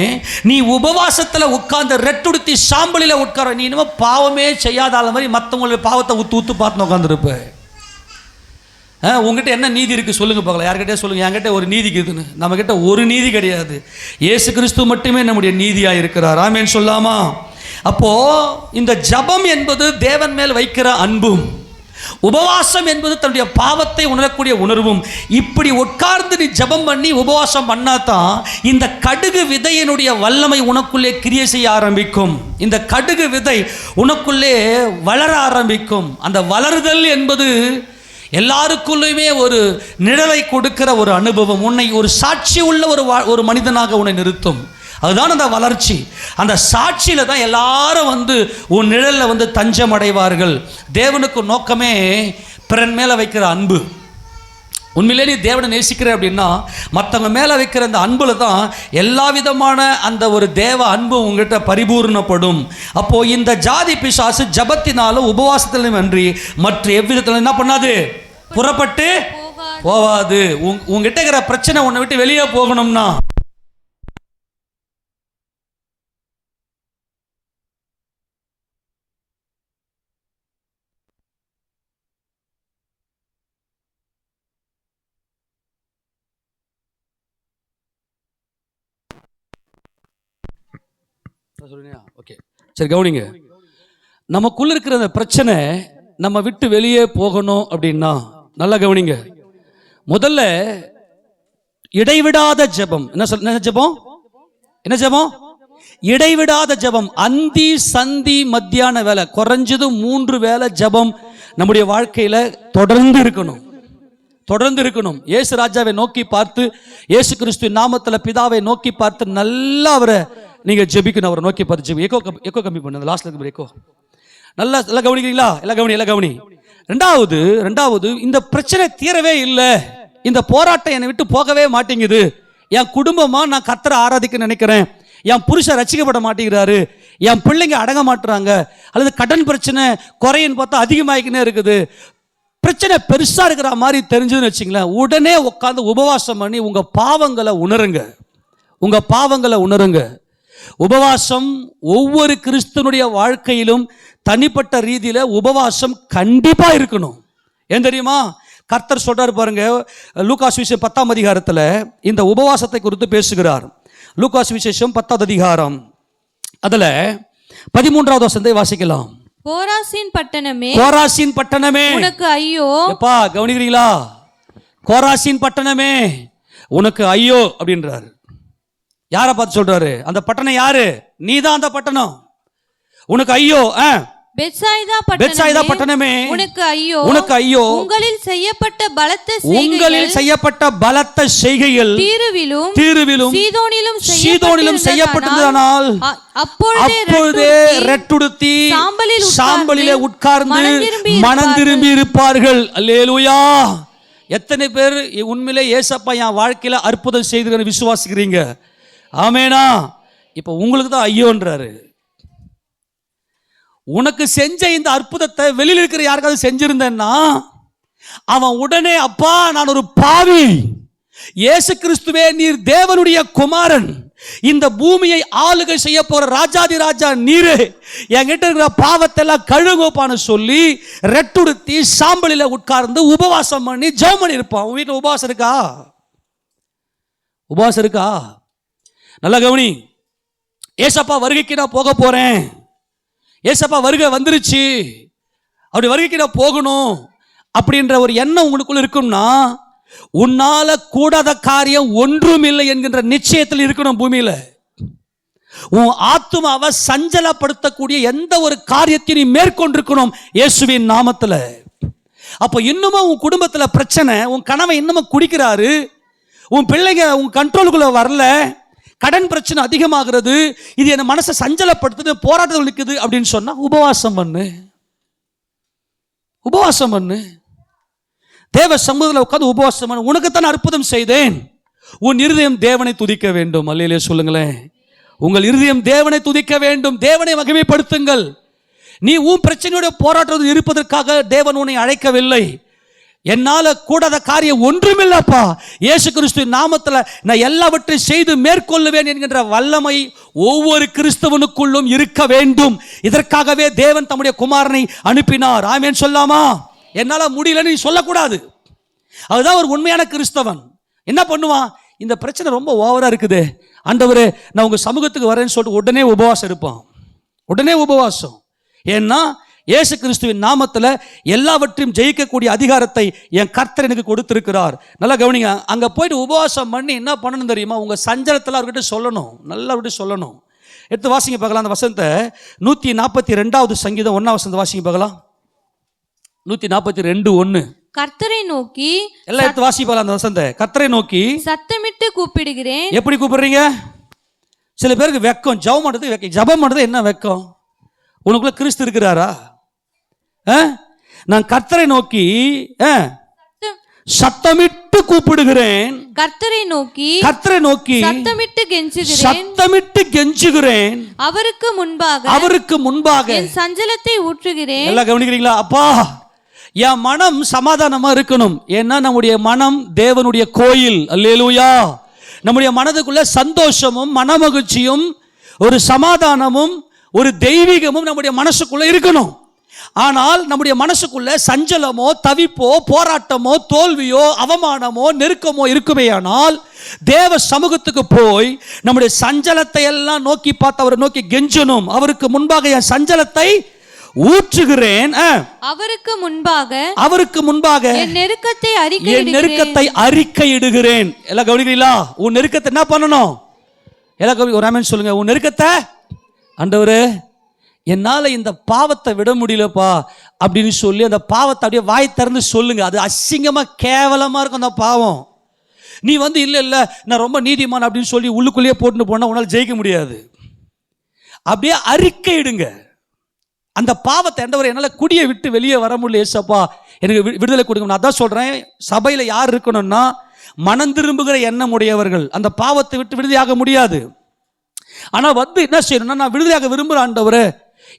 நீ உபவாசத்துல உட்கார்ந்து ரெட்டுடுத்தி சாம்பலில உட்கார. நீ இனிமே பாவமே செய்யாத மாதிரி மற்றவங்களுடைய பாவத்தை ஊத்து பார்த்து உட்காந்துருப்ப. உங்ககிட்ட என்ன நீதி இருக்கு சொல்லுங்க பார்க்கலாம். யார்கிட்டே சொல்லுங்க, என்கிட்ட ஒரு நீதி இருக்குதுன்னு. நம்ம கிட்ட ஒரு நீதி கிடையாது. இயேசு கிறிஸ்து மட்டுமே நம்முடைய நீதியா இருக்கிறார். ஆமென் சொல்லாமா? அப்போ இந்த ஜெபம் என்பது தேவன் மேல் வைக்கிற அன்பும், உபவாசம் என்பது தன்னுடைய பாவத்தை உணரக்கூடிய உணர்வும். இப்படி உட்கார்ந்து நீ ஜெபம் பண்ணி உபவாசம் பண்ணாதான் இந்த கடுகு விதையினுடைய வல்லமை உனக்குள்ளே கிரியை செய்ய ஆரம்பிக்கும். இந்த கடுகு விதை உனக்குள்ளே வளர ஆரம்பிக்கும். அந்த வளருதல் என்பது எல்லாருக்குள்ளேயுமே ஒரு நிழலை கொடுக்கிற ஒரு அனுபவம். உன்னை ஒரு சாட்சி உள்ள ஒரு மனிதனாக உன்னை நிறுத்தும். அதுதான் அந்த வளர்ச்சி. அந்த சாட்சியில தான் எல்லாரும் உன் நிழல்ல தஞ்சம் அடைவார்கள். தேவனுக்கு நோக்கமே பிறன் மேல வைக்கிற அன்பு. உண்மையிலே நீ தேவனை நேசிக்கிற அப்படின்னா மற்றவங்க மேலே வைக்கிற அந்த அன்புல தான் எல்லா விதமான அந்த ஒரு தேவ அன்பு உங்ககிட்ட பரிபூர்ணப்படும். அப்போ இந்த ஜாதி பிசாசு ஜபத்தினாலும் உபவாசத்திலும் அன்றி மற்ற எவ்விதத்திலும் என்ன பண்ணாது, புறப்பட்டு போவாது. உங்ககிட்ட இருக்கிற பிரச்சனை உன்னை விட்டு வெளியே போகணும்னா ஓகே, சரி கவனிங்க. நமக்குள்ள இருக்கிற அந்த பிரச்சனை நம்ம விட்டு வெளியே போகணும் அப்படின்னா நல்லா கவனிங்க. முதல்ல இடைவிடாத ஜெபம். என்ன ஜெபம்? என்ன ஜெபம்? இடைவிடாத ஜெபம். அந்தி சந்தி மத்தியான வேலை, குறைஞ்சது 3 வேளை ஜெபம் நம்முடைய வாழ்க்கையில தொடர்ந்து இருக்கணும். தொடர்ந்து இருக்கணும். இயேசு ராஜாவை நோக்கி பார்த்து, இயேசு கிறிஸ்து நாமத்துல பிதாவை நோக்கி பார்த்து நல்லா அவரை நீங்க ஜெபிக்கணும். அவரை நோக்கி பார்த்து ஜெபி. எக்கோ கம்மி பண்ணு, லாஸ்ட்ல இருக்கு எக்கோ. நல்லா கவனிக்கிறீங்களா? எல்லாம் கவனி. ரெண்டாவது இந்த பிரச்சனை தீரவே இல்லை. இந்த போராட்டம் என்னை விட்டு போகவே மாட்டேங்குது. என் குடும்பமா நான் கர்த்தரை ஆராதிக்க நினைக்கிறேன், என் புருஷன் ரட்சிக்கப்பட மாட்டேங்கிறாரு, என் பிள்ளைங்க அடங்க மாட்டுறாங்க, அல்லது கடன் பிரச்சனை குறைன்னு பார்த்தா அதிகமாகிக்கினே இருக்குது, பிரச்சனை பெருசா இருக்கிற மாதிரி தெரிஞ்சதுன்னு வச்சுங்களேன், உடனே உட்காந்து உபவாசம் பண்ணி உங்க பாவங்களை உணருங்க. உங்க பாவங்களை உணருங்க. உபவாசம் ஒவ்வொரு கிறிஸ்தனுடைய வாழ்க்கையிலும் தனிப்பட்ட ரீதியில உபவாசம் கண்டிப்பா இருக்கணும். ஏன் தெரியுமா? கர்த்தர் சொல்றாரு பாருங்க, லூக்கா சுவிசேஷம் 10ஆம் அதிகாரத்துல இந்த உபவாசத்தை குறித்து பேசுகிறார். லூக்கா சுவிசேஷம் 10ஆவது அதிகாரம் அதுல 13வது வசனத்தை வாசிக்கலாம். கோராசின் பட்டணமே உனக்கு ஐயோ. எப்பா கவனிக்கிறீங்களா? கோராசின் பட்டணமே உனக்கு ஐயோ அப்படின்றாரு. யாரை பார்த்து சொல்றாரு? அந்த பட்டணம் யாரு? நீதான் அந்த பட்டணம். உனக்கு ஐயோ. பெத்சாயிதா பட்டணமே உனக்கு ஐயோ. உனக்கு ஐயோ. உங்களில் செய்யப்பட்ட பலத்த செய்கைகள் தீருவிலும் சீதோனிலும் செய்யப்பட்டதானால் அப்பொழுதே ரெட்டுடுத்தி சாம்பலிலே உட்கார்ந்து மனம் திரும்பி இருப்பார்கள். அல்லேலூயா. எத்தனை பேர் உண்மையிலே ஏசப்பா என் வாழ்க்கையில அற்புதம் செய்து விசுவாசிக்கிறீங்க? ஆமேனா? இப்ப உங்களுக்கு தான் ஐயோன்றாரு. உனக்கு செஞ்ச இந்த அற்புதத்தை வெளியில் இருக்கிற யாருக்காவது செஞ்சிருந்தேன்னா அவன் உடனே, அப்பா நான் ஒரு பாவி, இயேசு கிறிஸ்துவே நீர் தேவனுடைய குமாரன், இந்த பூமியை ஆளுகை செய்ய போற ராஜாதி ராஜா நீரே, என்கிட்ட இருக்கிற பாவத்தை எல்லாம் கழுகுப்பான்னு சொல்லி ரெட்டுடுத்தி சாம்பலில உட்கார்ந்து உபவாசம் பண்ணி ஜெபம் பண்ணி இருப்பான். உன் வீட்டில் உபவாசம் இருக்கா? உபவாசம் இருக்கா? நல்லா கவனி. ஏசப்பா வருகைக்கு நான் போக போறேன், ஏசப்பா வருகை வந்துருச்சு, அப்படி வருகைக்கு நான் போகணும் அப்படின்ற ஒரு எண்ணம் உங்களுக்குள்ள இருக்கும்னா உன்னால கூடாத காரியம் ஒன்றும் இல்லை என்கின்ற நிச்சயத்தில் இருக்கணும். பூமியில உன் ஆத்துமாவை சஞ்சலப்படுத்தக்கூடிய எந்த ஒரு காரியத்தை நீ மேற்கொண்டிருக்கணும் இயேசுவின் நாமத்துல. அப்போ இன்னமும் உன் குடும்பத்துல பிரச்சனை, உன் கணவன் இன்னமும் குடிக்கிறாரு, உன் பிள்ளைங்க உன் கண்ட்ரோலுக்குள்ள வரல, கடன் பிரச்சனை அதிகமாகிறது, இது என் மனசை சஞ்சலப்படுத்துது, போராட்டத்தில் இருக்குது அப்படின்னு சொன்னா உபவாசம் பண்ணு. உபவாசம் பண்ணு. தேவ சமூகத்தில் உட்கார்ந்து உபவாசம் பண்ணு. உனக்குத்தான் அற்புதம் செய்தேன், உன் இருதயம் தேவனை துதிக்க வேண்டும். அல்லேலூயா சொல்லுங்களேன். உங்கள் இருதயம் தேவனை துதிக்க வேண்டும். தேவனை மகிமைப்படுத்துங்கள். நீ உன் பிரச்சனையோட போராட்டம் இருப்பதற்காக தேவன் உன்னை அழைக்கவில்லை. என்னால கூடாத காரியம் ஒன்றுமில்லப்பா, இயேசு கிறிஸ்துவின் நாமத்தில் நான் எல்லாவற்றையும் செய்து மேற்கொள்ளுவேன் என்கின்ற வல்லமை ஒவ்வொரு கிறிஸ்தவனுக்குள்ளும் இருக்க வேண்டும். இதற்காகவே தேவன் தம்முடைய குமாரனை அனுப்பினார். ஆமென் சொல்லாமா? என்னால முடியலன்னு நீ சொல்லக்கூடாது. அதுதான் ஒரு உண்மையான கிறிஸ்தவன். என்ன பண்ணுவான்? இந்த பிரச்சனை ரொம்ப ஓவரா இருக்குது ஆண்டவரே, நான் உங்க சமூகத்துக்கு வரேன்னு சொல்லிட்டு உடனே உபவாசம் இருப்பான். உடனே உபவாசம். ஏன்னா இயேசு கிறிஸ்துவின் நாமத்தில் எல்லாவற்றையும் ஜெயிக்கக்கூடிய அதிகாரத்தை என் கர்த்தர் எனக்கு கொடுத்திருக்கிறார். நல்லா கவனிங்க. அங்கே போயிட்டு உபவாசம் பண்ணி என்ன பண்ணணும் தெரியுமா? உங்கள் சஞ்சலத்தில் அவர்கிட்ட சொல்லணும், நல்லா அவர்கிட்ட சொல்லணும். எடுத்து வாசிங்க பார்க்கலாம் அந்த வசனத்தை. 142வது சங்கீதம் 1ஆம் வசனத்தை வாசிங்க பார்க்கலாம். 142:1. கர்த்தரை நோக்கி, எல்லாம் எடுத்து வாசி பார்க்கலாம் அந்த வசனத்தை. கர்த்தரை நோக்கி சத்தமிட்டு கூப்பிடுகிறேன். எப்படி கூப்பிடுறீங்க? சில பேருக்கு வெக்கம். ஜெபம் பண்ணுறது ஜெபம் பண்ணுறது என்ன வெக்கம்? உனக்குள்ள கிறிஸ்து இருக்கிறாரா? நான் கர்த்தரை நோக்கி சத்தமிட்டு கூப்பிடுகிறேன். கர்த்தரை நோக்கி சத்தமிட்டு கெஞ்சுகிறேன். அவருக்கு முன்பாக என் சஞ்சலத்தை ஊற்றுகிறேன். எல்லாம் கவனிக்கிறீங்களா? அப்பா, என் மனம் சமாதானமா இருக்கணும். ஏன்னா நம்முடைய மனம் தேவனுடைய கோயில். அல்லேலூயா. நம்முடைய மனதுக்குள்ள சந்தோஷமும் மனமகிழ்ச்சியும் ஒரு சமாதானமும் ஒரு தெய்வீகமும் நம்முடைய மனசுக்குள்ள இருக்கணும். ஆனால் நம்முடைய மனசுக்குள்ள சஞ்சலமோ தவிப்போ போராட்டமோ தோல்வியோ அவமானமோ நெருக்கமோ இருக்குமேயானால் தேவ சமூகத்துக்கு போய் நம்முடைய சஞ்சலத்தை எல்லாம் நோக்கி பார்த்து அவரை நோக்கி கெஞ்சணும். அவருக்கு முன்பாக என் சஞ்சலத்தை ஊற்றுகிறேன். அவருக்கு முன்பாக என் நெருக்கத்தை அறிக்கையிடுகிறேன். எல்லாம் கவனிக்கிறீங்களா? உன் நெருக்கத்தை என்ன பண்ணணும்? எல்லாம் ஒரு ஆமென் சொல்லுங்க. உன் நெருக்கத்தை, ஆண்டவரே என்னால இந்த பாவத்தை விட முடியலப்பா அப்படின்னு சொல்லி அந்த பாவத்தை அப்படியே வாய் திறந்து சொல்லுங்க. அது அசிங்கமா கேவலமா இருக்கும் அந்த பாவம். நீ இல்ல நான் ரொம்ப நீதிமான் அப்படின்னு சொல்லி உள்ளுக்குள்ளேயே போட்டுன்னு போனா உன்னால் ஜெயிக்க முடியாது. அப்படியே அறிக்கையிடுங்க அந்த பாவத்தை. ஆண்டவரே என்னால் குடியை விட்டு வெளியே வர முடியல, ஏசப்பா எனக்கு விடுதலை கொடுங்க. நான் அதான் சொல்றேன், சபையில் யார் இருக்கணும்னா மனம் திரும்புகிற எண்ணம் உடையவர்கள். அந்த பாவத்தை விட்டு விடுதலையாக முடியாது. ஆனால் என்ன செய்யணும்னா, நான் விடுதலையாக விரும்புகிறேன் ஆண்டவரே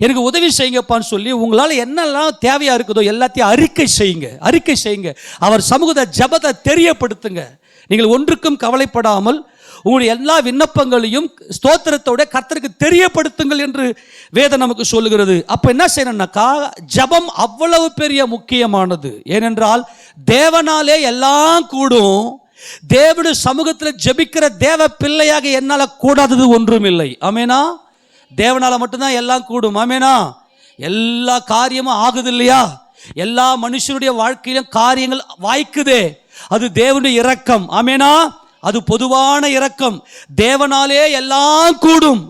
எனக்கு உதவி செய்யுங்கப்பான்னு சொல்லி உங்களால் என்னெல்லாம் தேவையாக இருக்குதோ எல்லாத்தையும் அறிக்கை செய்யுங்க. அவர் சமூகத்தை ஜெபத்தை தெரியப்படுத்துங்க. நீங்கள் ஒன்றுக்கும் கவலைப்படாமல் உங்களுடைய எல்லா விண்ணப்பங்களையும் ஸ்தோத்திரத்தோட கர்த்தருக்கு தெரியப்படுத்துங்கள் என்று வேதம் நமக்கு சொல்லுகிறது. அப்போ என்ன செய்யணும்னாக்கா, ஜெபம் அவ்வளவு பெரிய முக்கியமானது. ஏனென்றால் தேவனாலே எல்லாம் கூடும். தேவனுடைய சமூகத்தில் ஜெபிக்கிற தேவ பிள்ளையாக என்னால் கூடாதது ஒன்றும் இல்லை. ஆமேனா? தேவனால மட்டும்தான் எல்லாம் கூடும். ஆமேனா? எல்லா காரியமும் ஆகுது இல்லையா? எல்லா மனுஷனுடைய வாழ்க்கையிலும் காரியங்கள் வாய்க்குதே, அது தேவனுடைய இரக்கம். ஆமேனா? அது பொதுவான இரக்கம். தேவனாலே எல்லாம் கூடும்.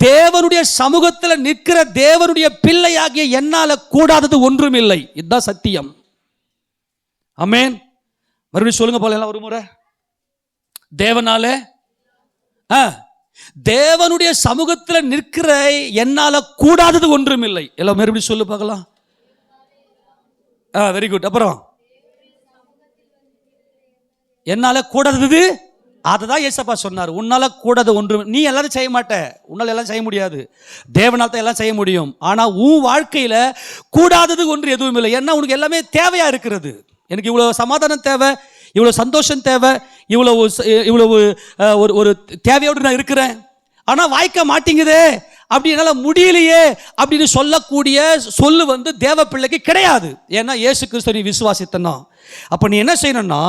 தேவனுடைய சமூகத்தில் நிற்கிற தேவனுடைய பிள்ளையாகிய என்னால கூடாதது ஒன்றும் இல்லை. இதுதான் சத்தியம். ஆமேன். மறுபடியும் சொல்லுங்க போல எல்லாம் ஒரு முறை. தேவனாலே தேவனுடைய சமூகத்தில் நிற்கிற என்னால கூடாதது ஒன்றும் இல்லை. எல்லாம் மறுபடியும் சொல்லு பார்க்கலாம். Very good. அப்புறம் என்னால கூடாதது, அதுதான் ஏசப்பா சொன்னார். உன்னால கூடாது ஒன்று. நீ எல்லாரும் செய்ய மாட்ட, உன்னால எல்லாம் செய்ய முடியாது. தேவனால் தான் எல்லாம் செய்ய முடியும். ஆனா உன் வாழ்க்கையில கூடாதது ஒன்று எதுவும் இல்லை. ஏன்னா உனக்கு எல்லாமே தேவையா இருக்கிறது. எனக்கு இவ்வளவு சமாதானம் தேவை, இவ்வளவு சந்தோஷம் தேவை, இவ்வளவு ஒரு தேவையோடு நான் இருக்கிறேன். ஆனா வாய்க்க மாட்டேங்குதே, அப்படி என்னால் முடியலையே அப்படின்னு சொல்லக்கூடிய சொல்லு தேவ பிள்ளைக்கு கிடையாது. ஏன்னா இயேசு கிறிஸ்து நீ விசுவாசித்தனா. அப்போ நீ என்ன செய்யணும்னா,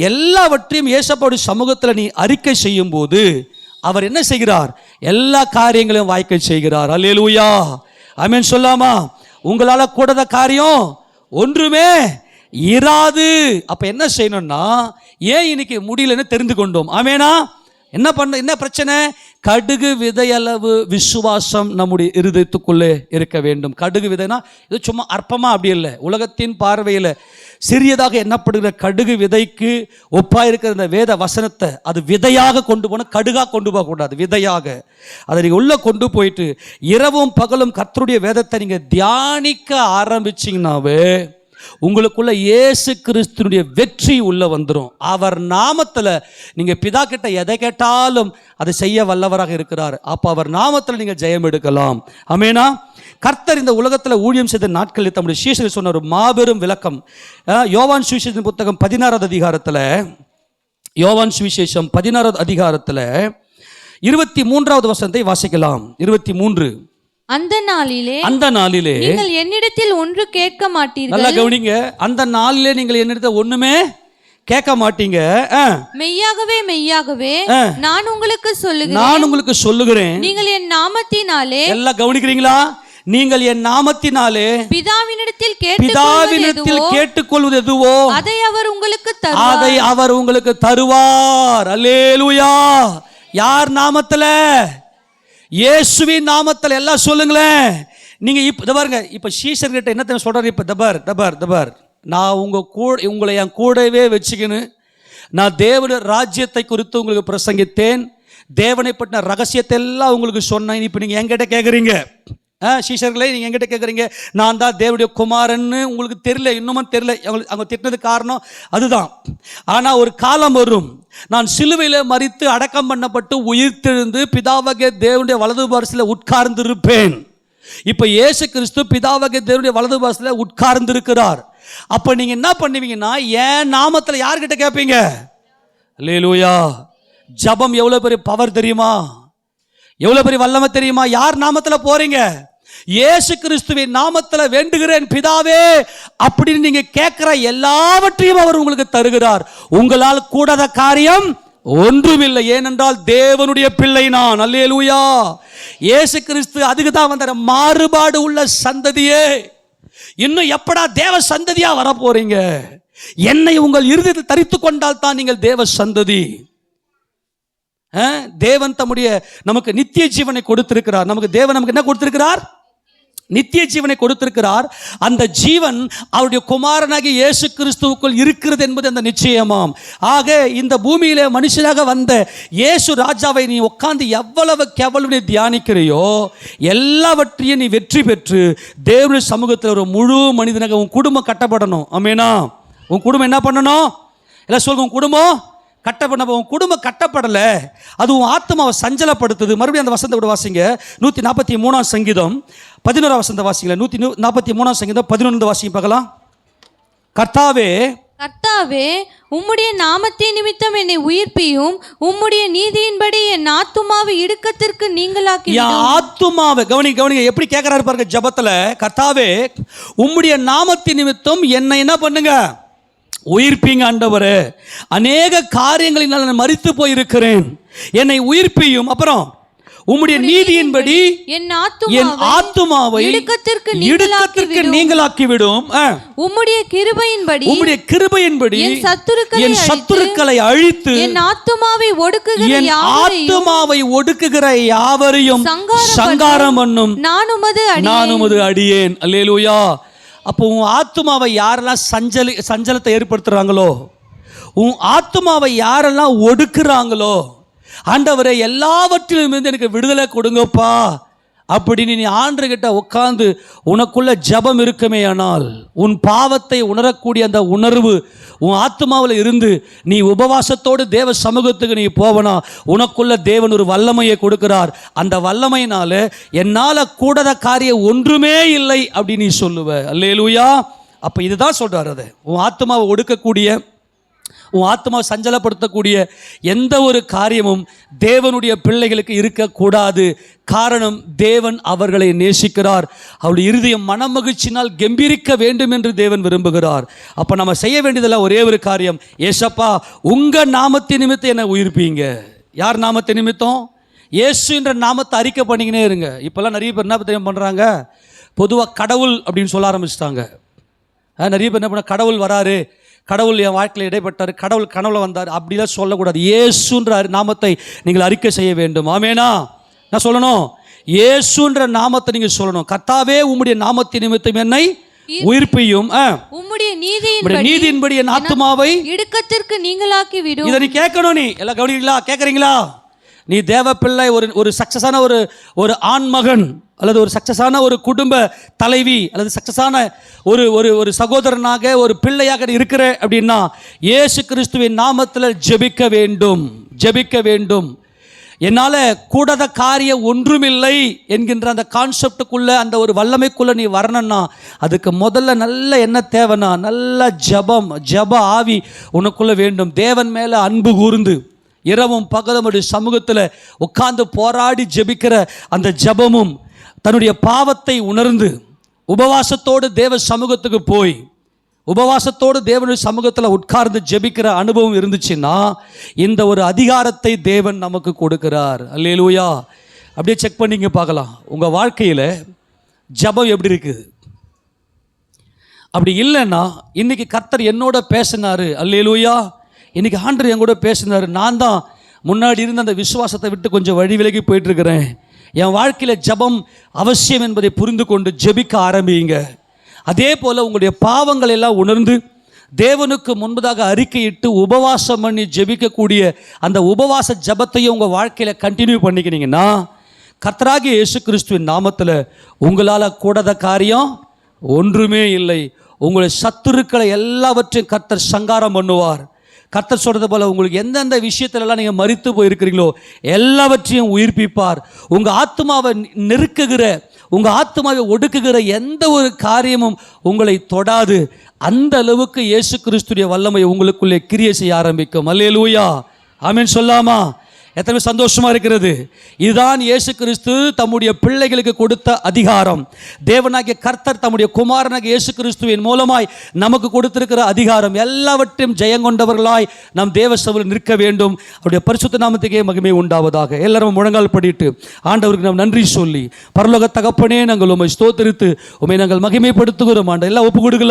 எல்லாவற்றையும் இயேசுவோட சமூகத்தில் நீ அறிக்கை செய்யும் போது அவர் என்ன செய்கிறார்? எல்லா காரியங்களையும் வாய்க்க செய்கிறார். அல்லேலூயா. ஆமென் சொல்லாமா? உங்களால் கூடாத காரியம் ஒன்றுமே இராது. அப்போ என்ன செய்யணும்னா, ஏன் இன்னைக்கு முடியலன்னு தெரிந்து கொண்டோம். ஆமேனா? என்ன பிரச்சனை? கடுகு விதையளவு விசுவாசம் நம்முடைய இருதயத்துக்குள்ளே இருக்க வேண்டும். கடுகு விதைனா இது சும்மா அற்பமா அப்படி இல்லை. உலகத்தின் பார்வையில் சிறியதாக எண்ணப்படுகிற கடுகு விதைக்கு ஒப்பா இருக்கிற இந்த வேத வசனத்தை அது விதையாக கொண்டு போனால், கடுகாக கொண்டு போகக்கூடாது, விதையாக அதை நீங்கள் உள்ளே கொண்டு போயிட்டு இரவும் பகலும் கர்த்தருடைய வேதத்தை நீங்கள் தியானிக்க ஆரம்பிச்சிங்கனாவே உங்களுக்குள்ள இயேசு கிறிஸ்துனுடைய வெற்றி உள்ள வந்துடும். அவர் நாமத்தில் நீங்கள் பிதா கிட்ட எதை கேட்டாலும் அதை செய்ய வல்லவராக இருக்கிறார். அப்போ அவர் நாமத்தில் நீங்கள் ஜெயம் எடுக்கலாம். ஆமெனா. கர்த்தர் இந்த உலகத்தில் ஊழியம் செய்த நாட்களில் தம்முடைய சீஷர்கள் சொன்ன ஒரு மாபெரும் விளக்கம் யோவான் சுவிசேஷத்தின் புத்தகம் 16வது அதிகாரத்தில், யோவான் சுவிசேஷம் 16வது அதிகாரத்தில் 23வது வசனத்தை வாசிக்கலாம். 23. அந்த நாளிலே நீங்கள் என்னிடத்தில் ஒன்று கேட்க மாட்டீர்கள். நல்லா கவனிங்க. அந்த நாளிலே நீங்கள் என்னிடத்தில் ஒண்ணுமே கேட்க மாட்டீங்க. மெய்யாகவே மெய்யாகவே நான் உங்களுக்கு சொல்லுகிறேன், நீங்கள் என் நாமத்தினாலே, எல்லாம் கவனிக்கிறீங்களா, நீங்கள் என் நாமத்தினாலே பிதாவினிடத்தில் கேட்டுக்கொள்வது எதுவோ அதை அவர் உங்களுக்கு தருவார். அல்லேலூயா. யார் நாமத்துல? இயேசுவின் நாமத்தில். எல்லாம் சொல்லுங்களேன். நீங்க இப்ப பாருங்க, இப்ப சீஷர்கிட்ட என்ன சொல்றாரு? இப்ப தபர் நான் உங்களை என் கூடவே வச்சுக்கின்னு நான் தேவனுடைய ராஜ்யத்தை குறித்து உங்களுக்கு பிரசங்கித்தேன், தேவனை பற்றின ரகசியத்தை எல்லாம் உங்களுக்கு சொன்னேன். இப்ப நீங்க என்கிட்ட கேட்குறீங்க, சீஷர்களே நீங்க என்கிட்ட கேட்குறீங்க, நான் தான் தேவனுடைய குமாரன்னு உங்களுக்கு தெரியல, இன்னமும் தெரியல. அவங்க திட்டினது காரணம் அதுதான். ஆனா ஒரு காலம் வரும், நான் சிலுவையில் மரித்து அடக்கம் பண்ணப்பட்டு உயிர்த்தெழுந்து பிதாவாகிய தேவனுடைய வலது பார்சத்தில் உட்கார்ந்து இருப்பேன். இப்ப இயேசு கிறிஸ்து பிதாவாகிய தேவனுடைய வலது பார்சத்தில் உட்கார்ந்து இருக்கிறார். அப்ப நீங்க என்ன பண்ணுவீங்கன்னா, என் நாமத்தில் யார்கிட்ட கேட்பீங்க? அல்லேலூயா. ஜபம் எவ்வளவு பெரிய பவர் தெரியுமா? எவ்வளவு பெரிய வல்லமை தெரியுமா? யார் நாமத்தில் போறீங்க? இயேசு கிறிஸ்துவின் நாமத்தில் வேண்டுகிறேன் பிதாவே அப்படின்னு நீங்க கேட்கிற எல்லாவற்றையும் அவர் உங்களுக்கு தருகிறார். உங்களால் கூடாத காரியம் ஒன்றுமில்லை. ஏனென்றால் தேவனுடைய பிள்ளை நான். அல்லேலூயா. இயேசு கிறிஸ்து அதுக்கு தான் வந்தார். மாறுபாடு உள்ள சந்ததியே, இன்னும் எப்படா தேவ சந்ததியா வர போறீங்க? என்னை உங்கள் இருதயத்தில் தரித்து கொண்டால் தான் நீங்கள் தேவ சந்ததி. தேவன் தம்முடைய நமக்கு நித்திய ஜீவனை கொடுத்திருக்கிறார். தேவன் நமக்கு என்ன கொடுத்திருக்கிறார்? நித்திய ஜீவனை கொடுத்திருக்கிறார். அந்த ஜீவன் அவருடைய குமாரனாகிய இயேசு கிறிஸ்துவுக்குள் இருக்கிறது என்பது அந்த நிச்சயமாம். ஆக இந்த பூமியிலே மனுஷனாக வந்த இயேசு ராஜாவை நீ உட்கார்ந்து எவ்வளவு நீ தியானிக்கிறையோ எல்லாவற்றையும் நீ வெற்றி பெற்று தேவனுடைய சமூகத்தில் ஒரு முழு மனிதனாக உன் குடும்பம் கட்டப்படணும். ஆமெனா. உன் குடும்பம் என்ன பண்ணணும்? எல்லாம் சொல்லுங்க. உன் குடும்பம் கட்டப்பட. உன் குடும்பம் கட்டப்படலை, அது உன் ஆத்மாவை சஞ்சலப்படுத்துது. மறுபடியும் அந்த வசனத்தை கூட வாசிங்க. 143ஆம் சங்கீதம் 11ஆம் வசனத்தை வாசிங்க. 143ஆம் சங்கீதம் 11 வாசிங்க பார்க்கலாம். கர்த்தாவே உம்முடைய நாமத்தின் நிமித்தம் என்னை உயிர்ப்பியும், உம்முடைய நீதியின்படி என் ஆத்துமாவை இடுக்கத்திற்கு நீங்களாக்கி. ஆத்துமாவை கவனிங்க எப்படி கேட்கிறாரு பாருங்க ஜபத்துல. கர்த்தாவே உம்முடைய நாமத்தின் நிமித்தம் என்னை என்ன பண்ணுங்க? உயிர்ப்பீங்க ஆண்டவரே. அநேக காரியங்களினால் நான் மரித்து போயிருக்கிறேன், என்னை உயிர்ப்பியும். அப்புறம் உம்முடைய நீதியின்படி என் ஆத்துமாவை இடுக்கத்திற்கு நீங்களாக்கிவிடும். உம்முடைய கிருபையின்படி என் சத்துருக்களை அழித்து என் ஆத்துமாவை ஒடுக்குகிற யாவரையும் சங்காரம் பண்ணும் நான் உமது அடியேன். அல்லேலூயா. அப்போ உன் ஆத்துமாவை யாரெல்லாம் சஞ்சலத்தை ஏற்படுத்துறாங்களோ, உன் ஆத்துமாவை யாரெல்லாம் ஒடுக்குறாங்களோ, ஆண்டவரே எல்லாவற்றிலும் இருந்து எனக்கு விடுதலை கொடுங்கப்பா அப்படின்னு நீ ஆண்டவர்கிட்ட உட்கார்ந்து உனக்குள்ள ஜபம் இருக்குமே, ஆனால் உன் பாவத்தை உணரக்கூடிய அந்த உணர்வு உன் ஆத்மாவில் இருந்து நீ உபவாசத்தோடு தேவ சமூகத்துக்கு நீ போவனா, உனக்குள்ள தேவன் ஒரு வல்லமையை கொடுக்கிறார். அந்த வல்லமையினால என்னால் கூடாத காரியம் ஒன்றுமே இல்லை அப்படின்னு நீ சொல்லுவ. அல்லேலூயா. அப்போ இதுதான் சொல்றாரு. அதை உன் ஆத்மாவை ஒடுக்கக்கூடிய, உன் ஆத்மாவை சஞ்சலப்படுத்தக்கூடிய எந்த ஒரு காரியமும் தேவனுடைய பிள்ளைகளுக்கு இருக்கக்கூடாது. காரணம், தேவன் அவர்களை நேசிக்கிறார். அவருடைய இருதயம் மனமகிழ்ச்சினால் கம்பீரிக்க வேண்டும் என்று தேவன் விரும்புகிறார். அப்போ நம்ம செய்ய வேண்டியதெல்லாம் ஒரே ஒரு காரியம், ஏசப்பா உங்கள் நாமத்தின் நிமித்தம் என்னை உயிர்ப்பீங்க. யார் நாமத்தின் நிமித்தம்? இயேசு என்ற நாமத்தை அறிக்கை பண்ணிக்கினே இருங்க. இப்போல்லாம் நிறைய பேர் என்ன தெரியும் பண்ணுறாங்க? பொதுவாக கடவுள் அப்படின்னு சொல்ல ஆரம்பிச்சிட்டாங்க. நிறைய பேர் என்ன பண்ண, கடவுள் வராரு, கடவுள் என் வாழ்க்கையில் இடைப்பட்டார், கடவுள் கனவுல வந்தார், அப்படிலாம் சொல்லக்கூடாது. இயேசுன்ற நாமத்தை நீங்கள் அறிக்கை செய்ய வேண்டும். ஆமேனா. நான் சொல்லணும், இயேசுன்ற நாமத்தை நீங்கள் சொல்லணும். கர்த்தாவே உம்முடைய நாமத்தின் நிமித்தம் என்னை உயிர்ப்பியும், உம்முடைய நீதியின்படி என் ஆத்துமாவை இடுக்கத்திற்கு நீங்களாக்கி விடும். இதை நீ கேட்கணும். நீ எல்லாம் கவனிக்கிறீங்களா? கேட்குறீங்களா? நீ தேவ பிள்ளை, ஒரு சக்ஸஸான ஒரு ஆண்மகன் அல்லது ஒரு சக்ஸஸான ஒரு குடும்ப தலைவி அல்லது சக்ஸஸான ஒரு சகோதரனாக ஒரு பிள்ளையாக இருக்கிற அப்படின்னா இயேசு கிறிஸ்துவின் நாமத்தில் ஜெபிக்க வேண்டும். என்னால் கூடாத காரியம் ஒன்றுமில்லை என்கின்ற அந்த கான்செப்டுக்குள்ளே, அந்த ஒரு வல்லமைக்குள்ளே நீ வரணும்னா அதுக்கு முதல்ல நல்ல என்ன தேவைன்னா நல்ல ஜப ஆவி உனக்குள்ளே வேண்டும். தேவன் மேலே அன்பு கூர்ந்து இரவும் பகலும் ஒரு சமூகத்தில் உட்கார்ந்து போராடி ஜெபிக்கிற அந்த ஜபமும், தன்னுடைய பாவத்தை உணர்ந்து உபவாசத்தோடு தேவ சமூகத்துக்கு போய் உபவாசத்தோடு தேவனுடைய சமூகத்தில் உட்கார்ந்து ஜெபிக்கிற அனுபவம் இருந்துச்சுன்னா இந்த ஒரு அதிகாரத்தை தேவன் நமக்கு கொடுக்கிறார். அல்லேலூயா. அப்படியே செக் பண்ணிங்க பார்க்கலாம், உங்கள் வாழ்க்கையில் ஜபம் எப்படி இருக்குது. அப்படி இல்லைன்னா இன்னைக்கு கர்த்தர் என்னோட பேசினார். அல்லேலூயா. இன்னைக்கு ஆண்டவர் என் கூட பேசினார். நான் தான் முன்னாடி இருந்த அந்த விசுவாசத்தை விட்டு கொஞ்சம் வழி விலகி போயிட்டுருக்கிறேன். என் வாழ்க்கையில் ஜபம் அவசியம் என்பதை புரிந்து கொண்டு ஜெபிக்க ஆரம்பிங்க. அதே போல் உங்களுடைய பாவங்கள் எல்லாம் உணர்ந்து தேவனுக்கு முன்பதாக அறிக்கையிட்டு உபவாசம் பண்ணி ஜெபிக்கக்கூடிய அந்த உபவாச ஜபத்தையும் உங்கள் வாழ்க்கையில் கண்டினியூ பண்ணிக்கினீங்கன்னா கர்த்தராகிய இயேசு கிறிஸ்துவின் நாமத்தில் உங்களால் கூடாத காரியம் ஒன்றுமே இல்லை. உங்களுடைய சத்துருக்களை எல்லாவற்றையும் கர்த்தர் சங்காரம் பண்ணுவார். கர்த்தர் சொல்கிறது போல் உங்களுக்கு எந்தெந்த விஷயத்திலெல்லாம் நீங்கள் மரித்து போயிருக்கிறீங்களோ எல்லாவற்றையும் உயிர்ப்பிப்பார். உங்கள் ஆத்மாவை நெருக்குகிற, உங்கள் ஆத்மாவை ஒடுக்குகிற எந்த ஒரு காரியமும் உங்களை தொடாது. அந்த அளவுக்கு இயேசு கிறிஸ்துடைய வல்லமை உங்களுக்குள்ளே கிரியை செய்ய ஆரம்பிக்கும். அல்லேலூயா. ஆமென் சொல்லாமா? எத்தனை சந்தோஷமாக இருக்கிறது. இதுதான் இயேசு கிறிஸ்து தம்முடைய பிள்ளைகளுக்கு கொடுத்த அதிகாரம். தேவனாகிய கர்த்தர் தம்முடைய குமாரனாகிய இயேசு கிறிஸ்துவின் மூலமாய் நமக்கு கொடுத்திருக்கிற அதிகாரம். எல்லாவற்றையும் ஜெயங்கொண்டவர்களாய் நாம் தேவ சபையில் நிற்க வேண்டும். அவருடைய பரிசுத்த நாமத்துக்கே மகிமை உண்டாவதாக. எல்லாரும் முழங்கால் படிட்டு ஆண்டவருக்கு நாம் நன்றி சொல்லி, பரலோக தகப்பனே நாங்கள் உம்மை ஸ்தோத்திரித்து உம்மை நாங்கள் மகிமைப்படுத்துகிறோம். ஆண்டவர் எல்லாம் ஒப்பு கொடுக்கலாம்.